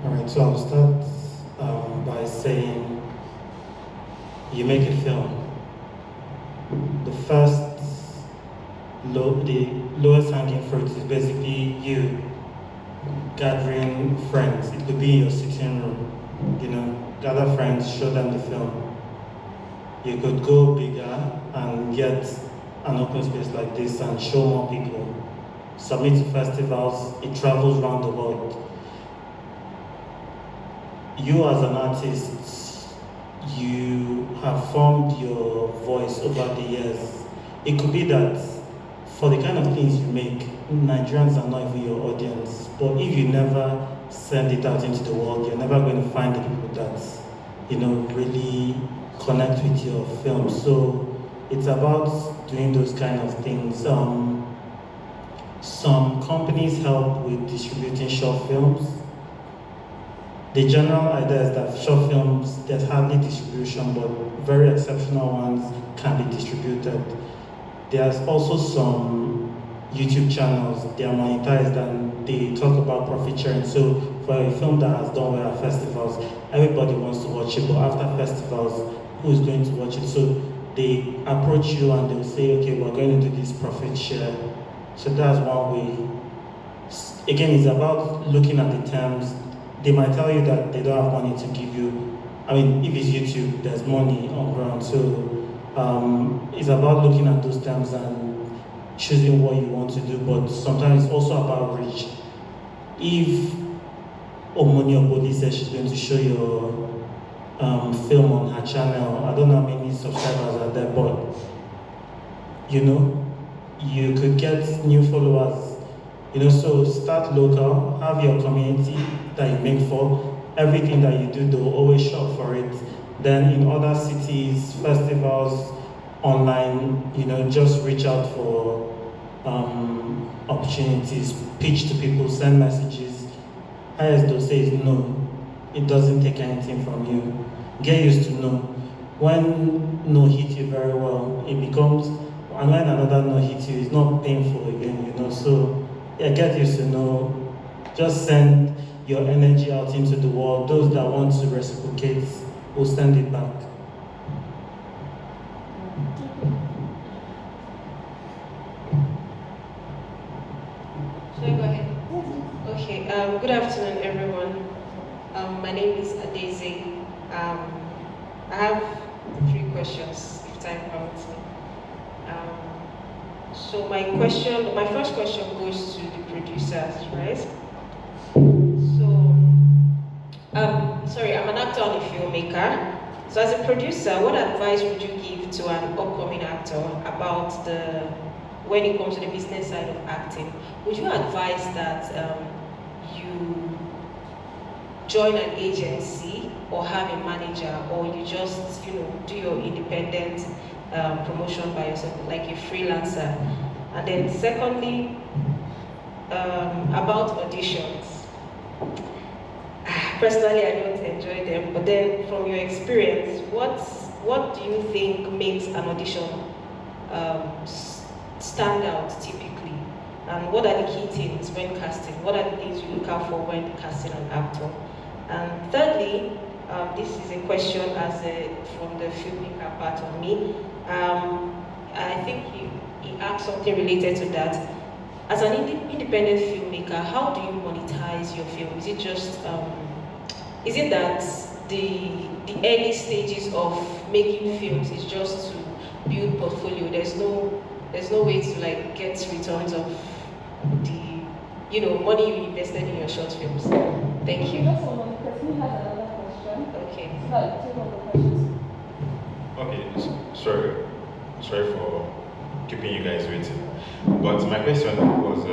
Alright, so I'll start by saying, you make a film. The lowest hanging fruit is basically you gathering friends. It could be in your sitting room, gather friends, show them the film. You could go bigger and get an open space like this and show more people. Submit to festivals, it travels around the world. You as an artist, you have formed your voice over the years. It could be that for the kind of things you make, Nigerians are not even your audience. But if you never send it out into the world, you're never going to find the people that, really connect with your film. So it's about doing those kind of things. Some companies help with distributing short films. the general idea is that short films, there's hardly distribution, but very exceptional ones can be distributed. There's also some YouTube channels, they are monetized and they talk about profit sharing. So for a film that has done well at festivals, everybody wants to watch it, but after festivals, who is going to watch it? So they approach you and they'll say, okay, we're going to do this profit share. So that's one way. Again, it's about looking at the terms. They might tell you that they don't have money to give you. I mean, if it's YouTube, there's money on ground. So it's about looking at those terms and choosing what you want to do, but sometimes it's also about reach. If Omolola says she's going to show your film on her channel, I don't know how many subscribers are there, but you know, you could get new followers. You know, so start local, have your community that you make for. Everything that you do, they'll always shop for it. Then in other cities, festivals, online, you know, just reach out for opportunities, pitch to people, send messages. Highest they'll say is no. It doesn't take anything from you. Get used to no. When no hits you very well, it becomes, and when another no hits you, it's not painful again, you know. So yeah, get used to no. Just send your energy out into the world. Those that want to reciprocate will send it back. Should I go ahead? Okay, good afternoon, everyone. My name is Adeze. I have 3 questions, if time permits me. So my first question goes to the producers, right? So, sorry, I'm an actor and a filmmaker. So as a producer, what advice would you give to an upcoming actor about when it comes to the business side of acting? Would you advise that you join an agency or have a manager, or you just, you know, do your independent promotion by yourself, like a freelancer? And then secondly, about auditions. Personally, I don't enjoy them, but then from your experience, what do you think makes an audition stand out typically? And what are the key things when casting? What are the things you look out for when casting an actor? And thirdly, this is a question from the filmmaker part of me. I think he asked something related to that. As an independent filmmaker, how do you monetize your film? Is it just, is it that the early stages of making films is just to build portfolio? There's no way to like get returns of the, you know, money you invested in your short films. Thank you. That's all. The person has another question. Okay. So I'll take all the questions. Okay, sorry for keeping you guys waiting. But my question was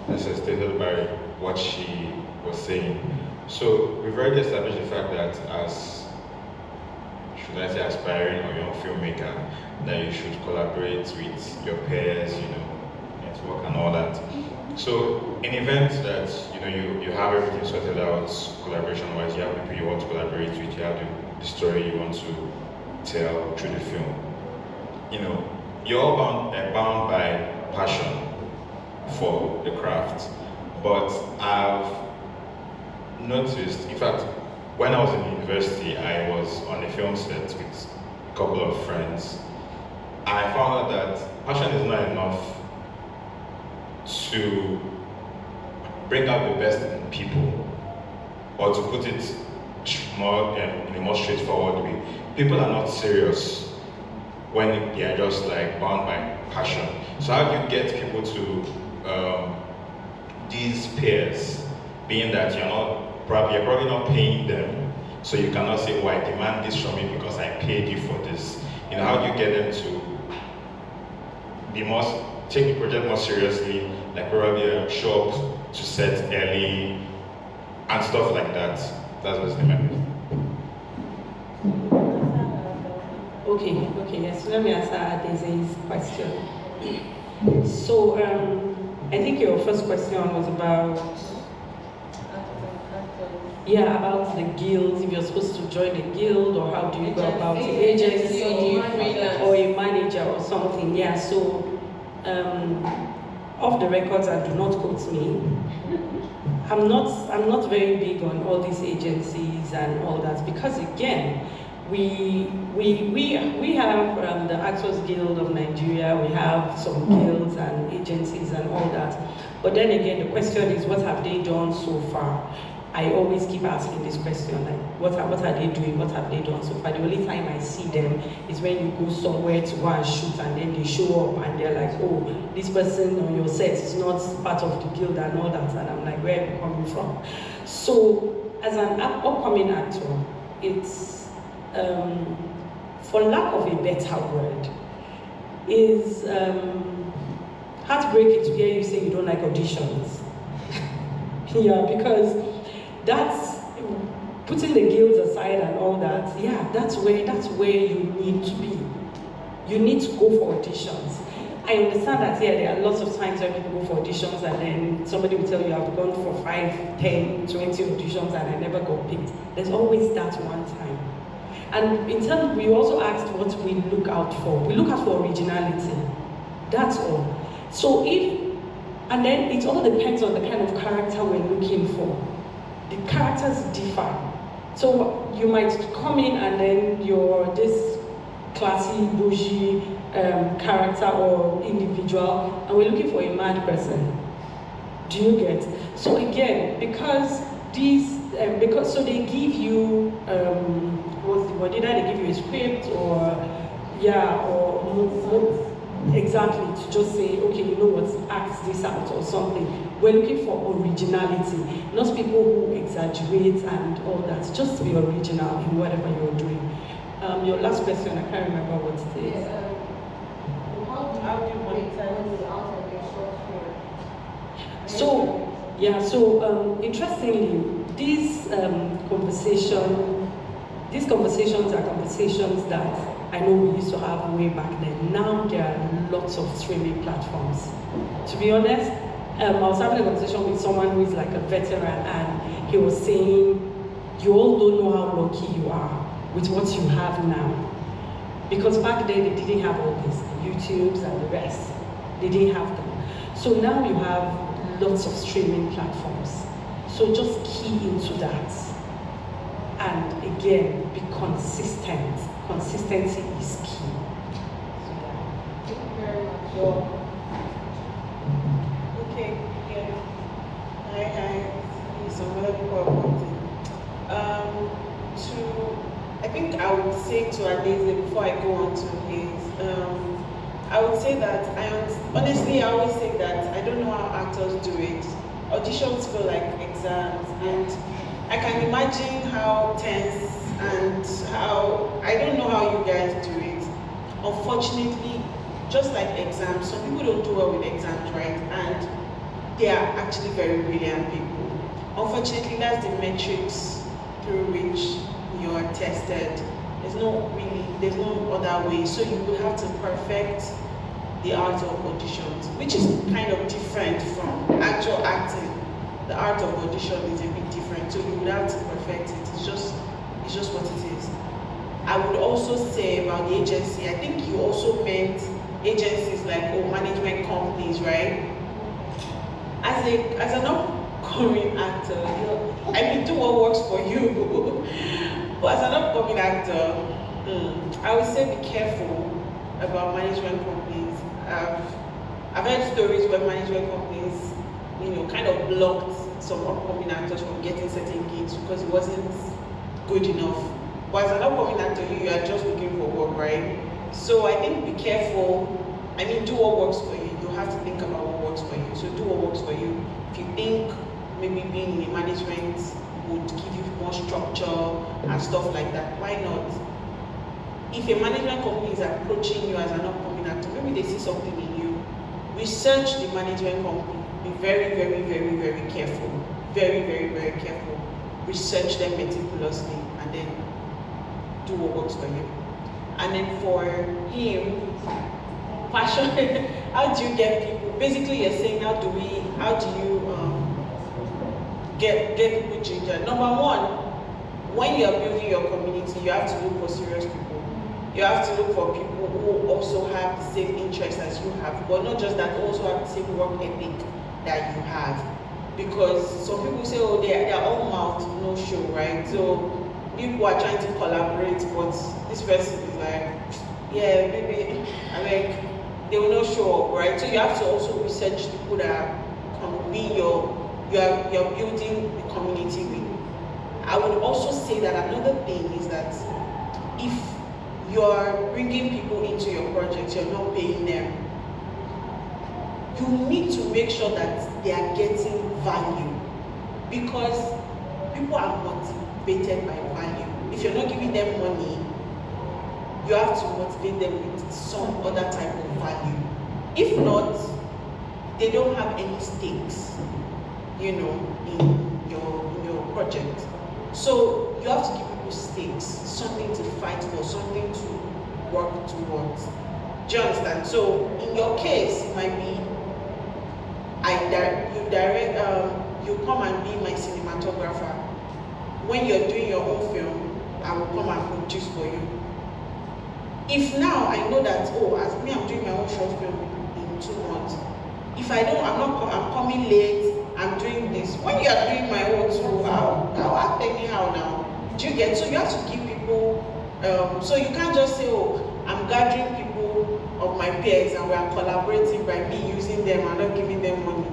necessitated by what she was saying. So we've already established the fact that as, should I say, aspiring or young filmmaker, that you should collaborate with your peers, you know, network and all that. So in event that, you know, you have everything sorted out collaboration-wise, you have people you want to collaborate with, you have the story you want to tell through the film, you know, you're all bound by passion for the craft. But I've noticed, in fact, when I was in university, I was on a film set with a couple of friends, and I found out that passion is not enough to bring out the best in people, or to put it more in a more straightforward way. People are not serious when they are just like bound by passion. So how do you get people to these peers, being that you're probably not paying them, so you cannot say, oh, I demand this from you because I paid you for this. You know, how do you get them to be take the project more seriously, like probably show up to set early and stuff like that? That's what's the matter. Okay, yes. So let me answer Adeze's question. So, I think your first question was about Yeah, about the guild, if you're supposed to join a guild, or how do you go about it, agency, or a manager or something. Yeah, so off the records, and do not quote me. I'm not very big on all these agencies and all that, because again, we have the Actors Guild of Nigeria, we have some guilds and agencies and all that. But then again, the question is, what have they done so far? I always keep asking this question, like, what are they doing? What have they done so far? The only time I see them is when you go somewhere to go and shoot, and then they show up and they're like, oh, this person on your set is not part of the guild and all that. And I'm like, where are you coming from? So, as an upcoming actor, it's, for lack of a better word, is heartbreaking to hear you say you don't like auditions. Yeah, because that's putting the guilds aside and all that. Yeah, that's where you need to be. You need to go for auditions. I understand that, yeah, there are lots of times when people go for auditions and then somebody will tell you, I've gone for 5, 10, 20 auditions and I never got picked. There's always that one time. And in terms, we also asked what we look out for. We look out for originality. That's all. So and then it all depends on the kind of character we're looking for. The characters differ. So you might come in and then you're this classy, bougie character or individual, and we're looking for a mad person. Do you get? So again, because so they give you what's the word? Either they give you a script or exactly, to just say, okay, you know what, act this out or something. We're looking for originality, not people who exaggerate and all that. Just be original in whatever you're doing. Your last question, I can't remember what it is. How do you monetize out of your short film? So interestingly, these conversations are conversations that I know we used to have way back then. Now there are lots of streaming platforms. To be honest, I was having a conversation with someone who is like a veteran, and he was saying, you all don't know how lucky you are with what you have now. Because back then they didn't have all this, YouTubes and the rest. They didn't have them. So now you have lots of streaming platforms. So just key into that. And again, be consistent. Consistency is key. So, yeah. Thank you very much. Okay, yeah. Hi. Some other people are wanting. I think I would say to Adeze before I go on to his, I would say that honestly, I always say that I don't know how actors do it. Auditions feel like exams, and I can imagine how tense and how, I don't know how you guys do it. Unfortunately, just like exams, some people don't do well with exams, right? And they are actually very brilliant people. Unfortunately, that's the metrics through which you're tested. There's no other way. So you will have to perfect the art of auditions, which is kind of different from actual acting. The art of audition is a bit different, so you would have to perfect it. It's just what it is. I would also say about the agency, I think you also meant agencies like management companies, right? As an upcoming actor, I mean, do what works for you. But as an upcoming actor, I would say be careful about management companies. I've heard stories where management companies, kind of blocked some upcoming actors from getting certain gigs because it wasn't good enough. But as an upcoming actor, you are just looking for work, right? So I think be careful. I mean, do what works for you. You have to think about what works for you. So do what works for you. If you think maybe being in a management would give you more structure and stuff like that, why not? If a management company is approaching you as an upcoming actor, maybe they see something in you. Research the management company. Be very, very, very, very careful. Very, very, very careful. Research them meticulously and then do what works for you. And then for him, passion, how do you get people? Basically, you're saying, how do you get people ginger. Number one, when you are building your community, you have to look for serious people. You have to look for people who also have the same interests as you have, but not just that, also have the same work ethic that you have. Because some people say, oh, they're all mouth, no show, right? So people are trying to collaborate, but this person is like, yeah, maybe, I mean, they will not show up, right? So you have to also research people that can be you're building the community with. I would also say that another thing is that if you're bringing people into your project, you're not paying them, you need to make sure that they are getting value, because people are motivated by value. If you're not giving them money, you have to motivate them with some other type of value. If not, they don't have any stakes, in your project. So you have to give people stakes, something to fight for, something to work towards. Do you understand? So in your case, it might be you come and be my cinematographer. When you're doing your own film, I will come and produce for you. If now I know that, as me, I'm doing my own short film in 2 months. If I'm coming late, I'm doing this. When you are doing my own too, I'll act anyhow now. Do you get? So you have to give people, so you can't just say, I'm gathering people of my peers and we are collaborating by me using them and not giving them money.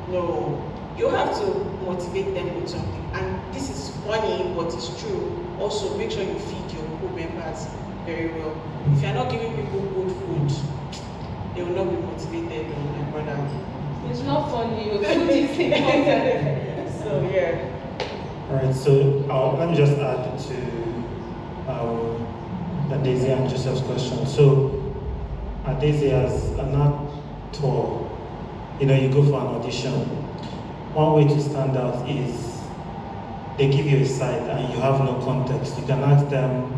No, you have to motivate them with something. And this is funny, but it's true. Also, make sure you feed your crew members very well. If you're not giving people good food, they will not be motivated, my brother. It's not funny, you're food is important. So yeah. Alright, so let me just add to Daisy and Joseph's question. So Daisy, as an actor, you go for an audition. One way to stand out is they give you a side and you have no context. You can ask them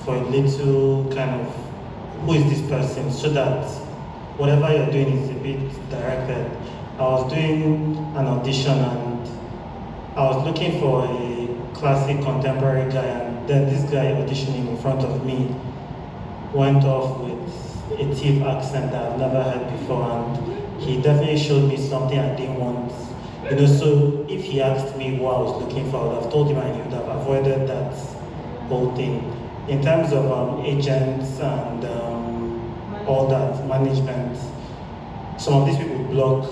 for a little kind of, who is this person, so that whatever you're doing is a bit directed. I was doing an audition and I was looking for a classic contemporary guy, and then this guy auditioning in front of me went off with a thief accent that I've never heard before, and he definitely showed me something I didn't want. So if he asked me what I was looking for, I would have told him and he would have avoided that whole thing. In terms of agents and all that, management, some of these people block,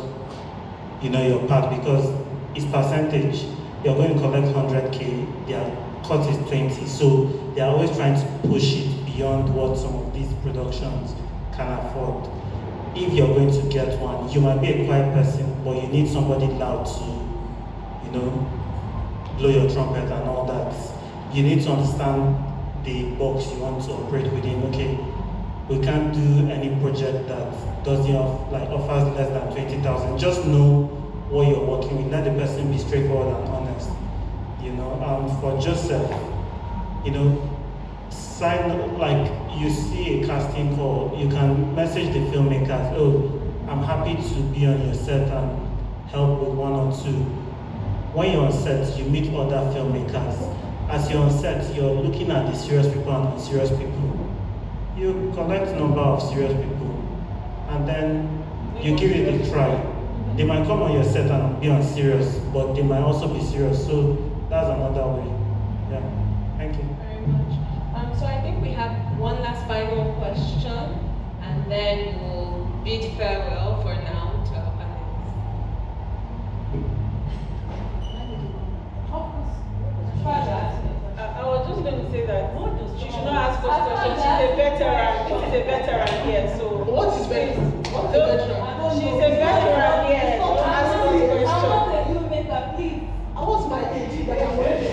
your path because it's percentage. You're going to collect 100K, their cut is 20, so they're always trying to push it beyond what some of these productions can afford. If you're going to get one, you might be a quiet person, but you need somebody loud to, blow your trumpet and all that. You need to understand the box you want to operate within. Okay, we can't do any project that doesn't offers less than 20,000. Just know what you're working with. Let the person be straightforward and honest. For Joseph, sign, you see a casting call, you can message the filmmakers, I'm happy to be on your set and help with 1 or 2. When you're on set, you meet other filmmakers. As you're on set, you're looking at the serious people and unserious people. You collect number of serious people, and then you give it a try. They might come on your set and be unserious, but they might also be serious. So that's another way. Yeah. Thank you. Very much. So I think we have one last final question, and then we'll bid farewell for now to our panelists. I was just going to say that she should not ask us questions. She's a veteran. This is a veteran here, so. What is veteran? What's a veteran? She's a veteran here. Don't ask us questions. I'm not a filmmaker, please. I was my age, but I'm ready.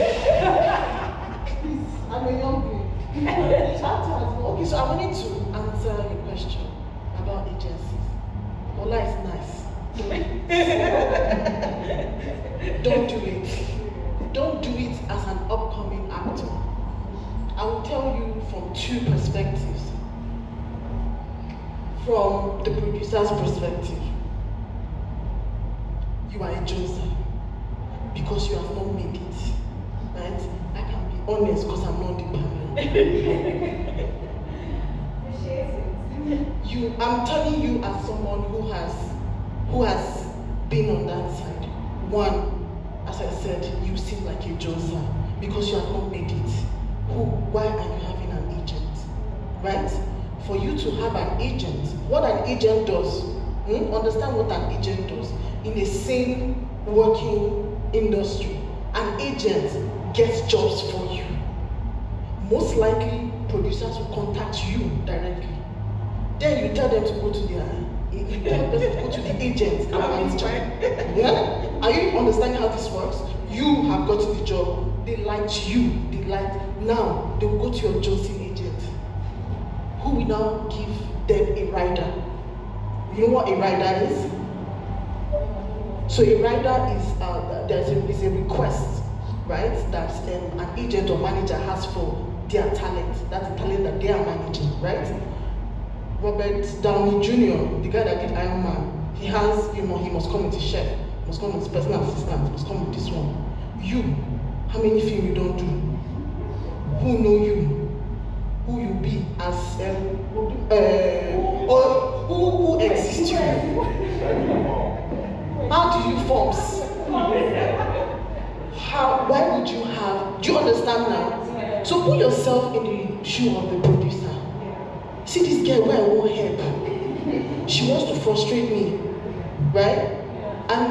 Please, I'm a young girl. Okay, so I wanted to answer your question about agencies. Ola is nice. Don't do it. Don't do it as an upcoming actor. I will tell you from 2 perspectives. From the producer's perspective, you are a Joseph. because you have not made it, right? I can be honest because I'm not the parent. I'm telling you as someone who has been on that side. One, as I said, you seem like a Johnson because you have not made it. Why are you having an agent, right? For you to have an agent, what an agent does, understand what an agent does in the same working industry. An agent gets jobs for you. Most likely, producers will contact you directly. Then you tell them to go to the agent. Yeah? Are you understanding how this works? You have got the job. They liked you. Now they will go to your Johnson agent, who will now give them a rider. You know what a rider is? So a rider is a request, right? That an agent or manager has for their talent. That's the talent that they are managing, right? Robert Downey Jr., the guy that did Iron Man, he must come with his chef, he must come with his personal assistant, he must come with this one. You, how many films you don't do? Who know you? Who you be as or who exists you? How do you forms? Why would you have? Do you understand now? So put yourself in the shoe of the producer. See this girl where I won't help. She wants to frustrate me, right? And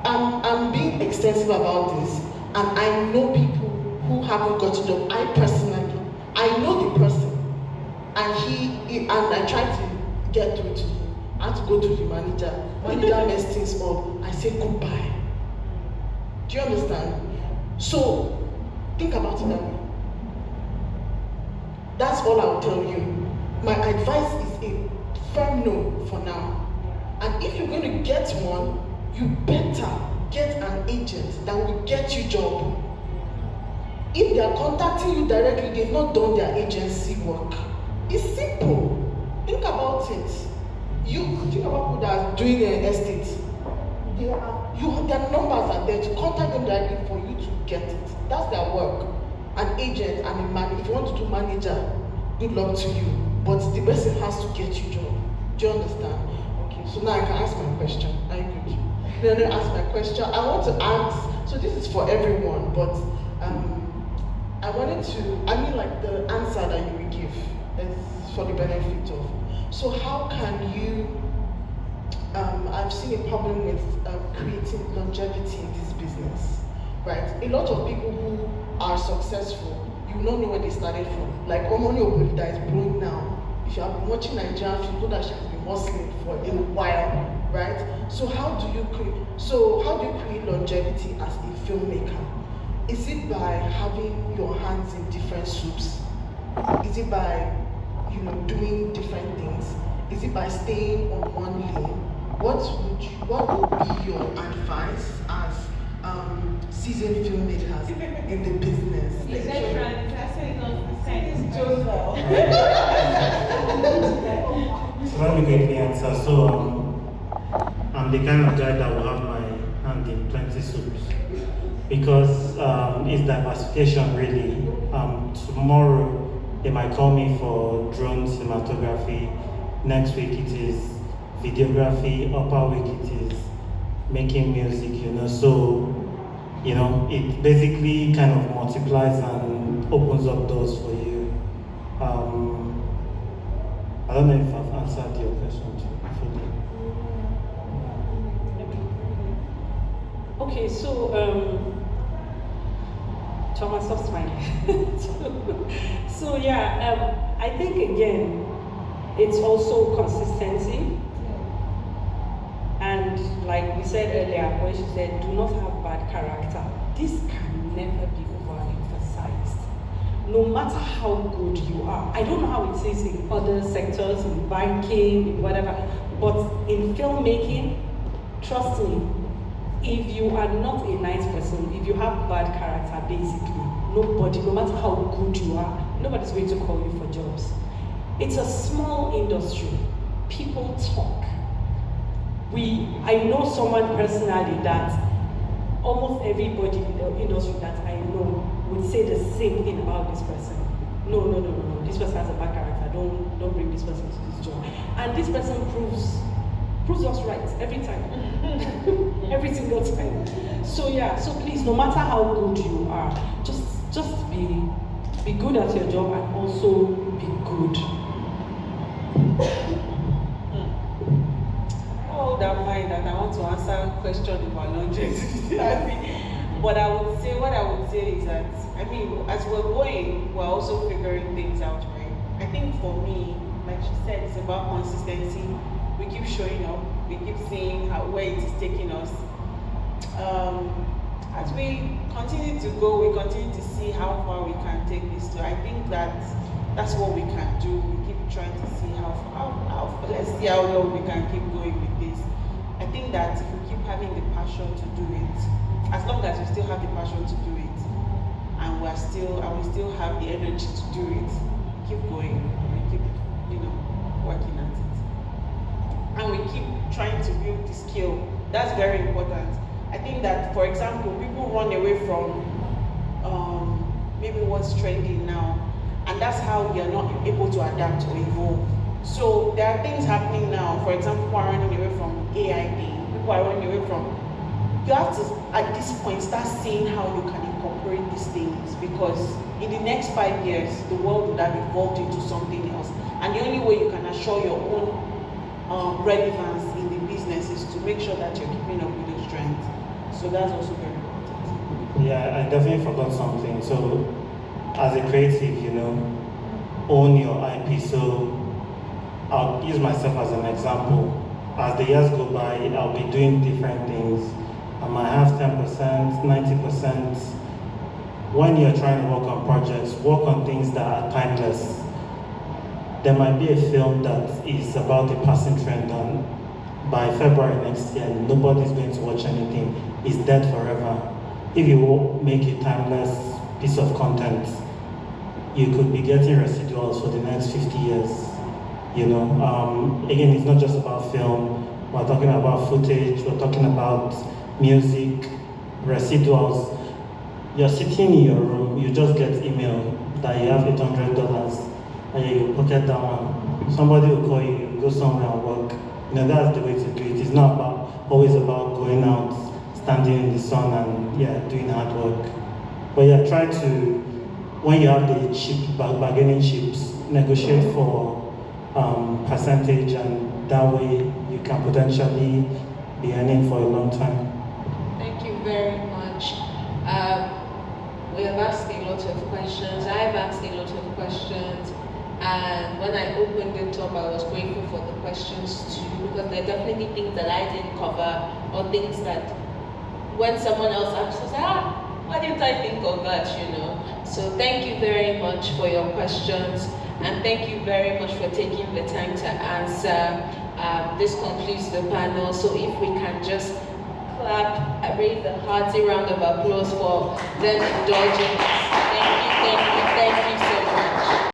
I'm being extensive about this, and I know people who haven't got a job. I personally, I know the person, and I tried to get through to him. I had to go to the manager. Manager messed things up. I said goodbye. Do you understand? So think about it that way. That's all I'll tell you. My advice is a firm no for now. And if you're going to get one, you better get an agent that will get you job. If they are contacting you directly, they've not done their agency work. It's simple. Think about it. You think about people that are doing an estate. Their numbers are there to contact them directly for you to get it. That's their work. An agent and a manager. If you want to do manager, good luck to you. But the person has to get you job. Do you understand? Okay, so now I can ask my question. Are you good? Then I ask my question. I want to ask, so this is for everyone, but I wanted to, like the answer that you will give is for the benefit of. So how can you, I've seen a problem with creating longevity in this business, right? A lot of people who are successful, you don't know where they started from. Like Omolola that is blowing now. If you have been watching Nigerian film, you know that she has been hustling for a while, right? So how do you create longevity as a filmmaker? Is it by having your hands in different soups? Is it by doing different things? Is it by staying on one lane? What would be your advice as seasoned filmmakers in the business? So let me quickly answer. So I'm the kind of guy that will have my hand in plenty soups because it's diversification really. Tomorrow they might call me for drone cinematography. Next week it is videography. Upper week it is making music. So it basically kind of multiplies and opens up doors for you. I don't know if I've answered your question fully. Okay, so Thomas, stop smiling. So yeah, I think again, it's also consistency. And like we said earlier, when she said, do not have bad character. This can never be overemphasized. No matter how good you are. I don't know how it is in other sectors, in banking, in whatever, but in filmmaking, trust me, if you are not a nice person, if you have bad character, basically, nobody, no matter how good you are, nobody's going to call you for jobs. It's a small industry. People talk. I know someone personally that almost everybody in the industry that I know would say the same thing about this person. No, this person has a bad character. Don't bring this person to this job. And this person proves us right every time. Every single time. So yeah, so please, no matter how good you are, just be good at your job and also be good. Hold that mind, and I want to answer a question about longevity. But what I would say is that, I mean, as we're going, we're also figuring things out, right? I think for me, like she said, it's about consistency. We keep showing up, we keep seeing where it is taking us. As we continue to go, we continue to see how far we can take this to. I think that's what we can do. We keep trying to see let's see how long we can keep going with this. I think that if we keep having the passion to do it, as long as we still have the passion to do it, and we still have the energy to do it, keep going, we keep, working at it. And we keep trying to build the skill. That's very important. I think that, for example, people run away from maybe what's trending now, and that's how we are not able to adapt or evolve. So there are things happening now. For example, people are running away from AI thing. People are running away from. You have to, at this point, start seeing how you can incorporate these things, because in the next 5 years, the world would have evolved into something else. And the only way you can assure your own relevance in the business is to make sure that you're keeping up with those trends. So that's also very important. Yeah, I definitely forgot something. So, as a creative, own your IP. So, I'll use myself as an example. As the years go by, I'll be doing different things. I might have 10%, 90%. When you're trying to work on projects, work on things that are timeless. There might be a film that is about a passing trend, and by February next year, nobody's going to watch anything. It's dead forever. If you make a timeless piece of content, you could be getting residuals for the next 50 years. Again, it's not just about film. We're talking about footage. We're talking about music, residuals. You're sitting in your room. You just get email that you have $800. And you pocket that one. Somebody will call you. You go somewhere and work. That's the way to do it. It's not always about going out, standing in the sun, and doing hard work. But try to, when you have the bargaining chips, negotiate for percentage, and that way you can potentially be earning for a long time. Thank you very much. We have asked a lot of questions. I've asked a lot of questions. And when I opened it up, I was grateful for the questions too, because there are definitely things that I didn't cover, or things that when someone else asks, I say, why didn't I think of that, So thank you very much for your questions, and thank you very much for taking the time to answer. This concludes the panel, so if we can just clap, raise a hearty round of applause for them indulging us. Thank you so much.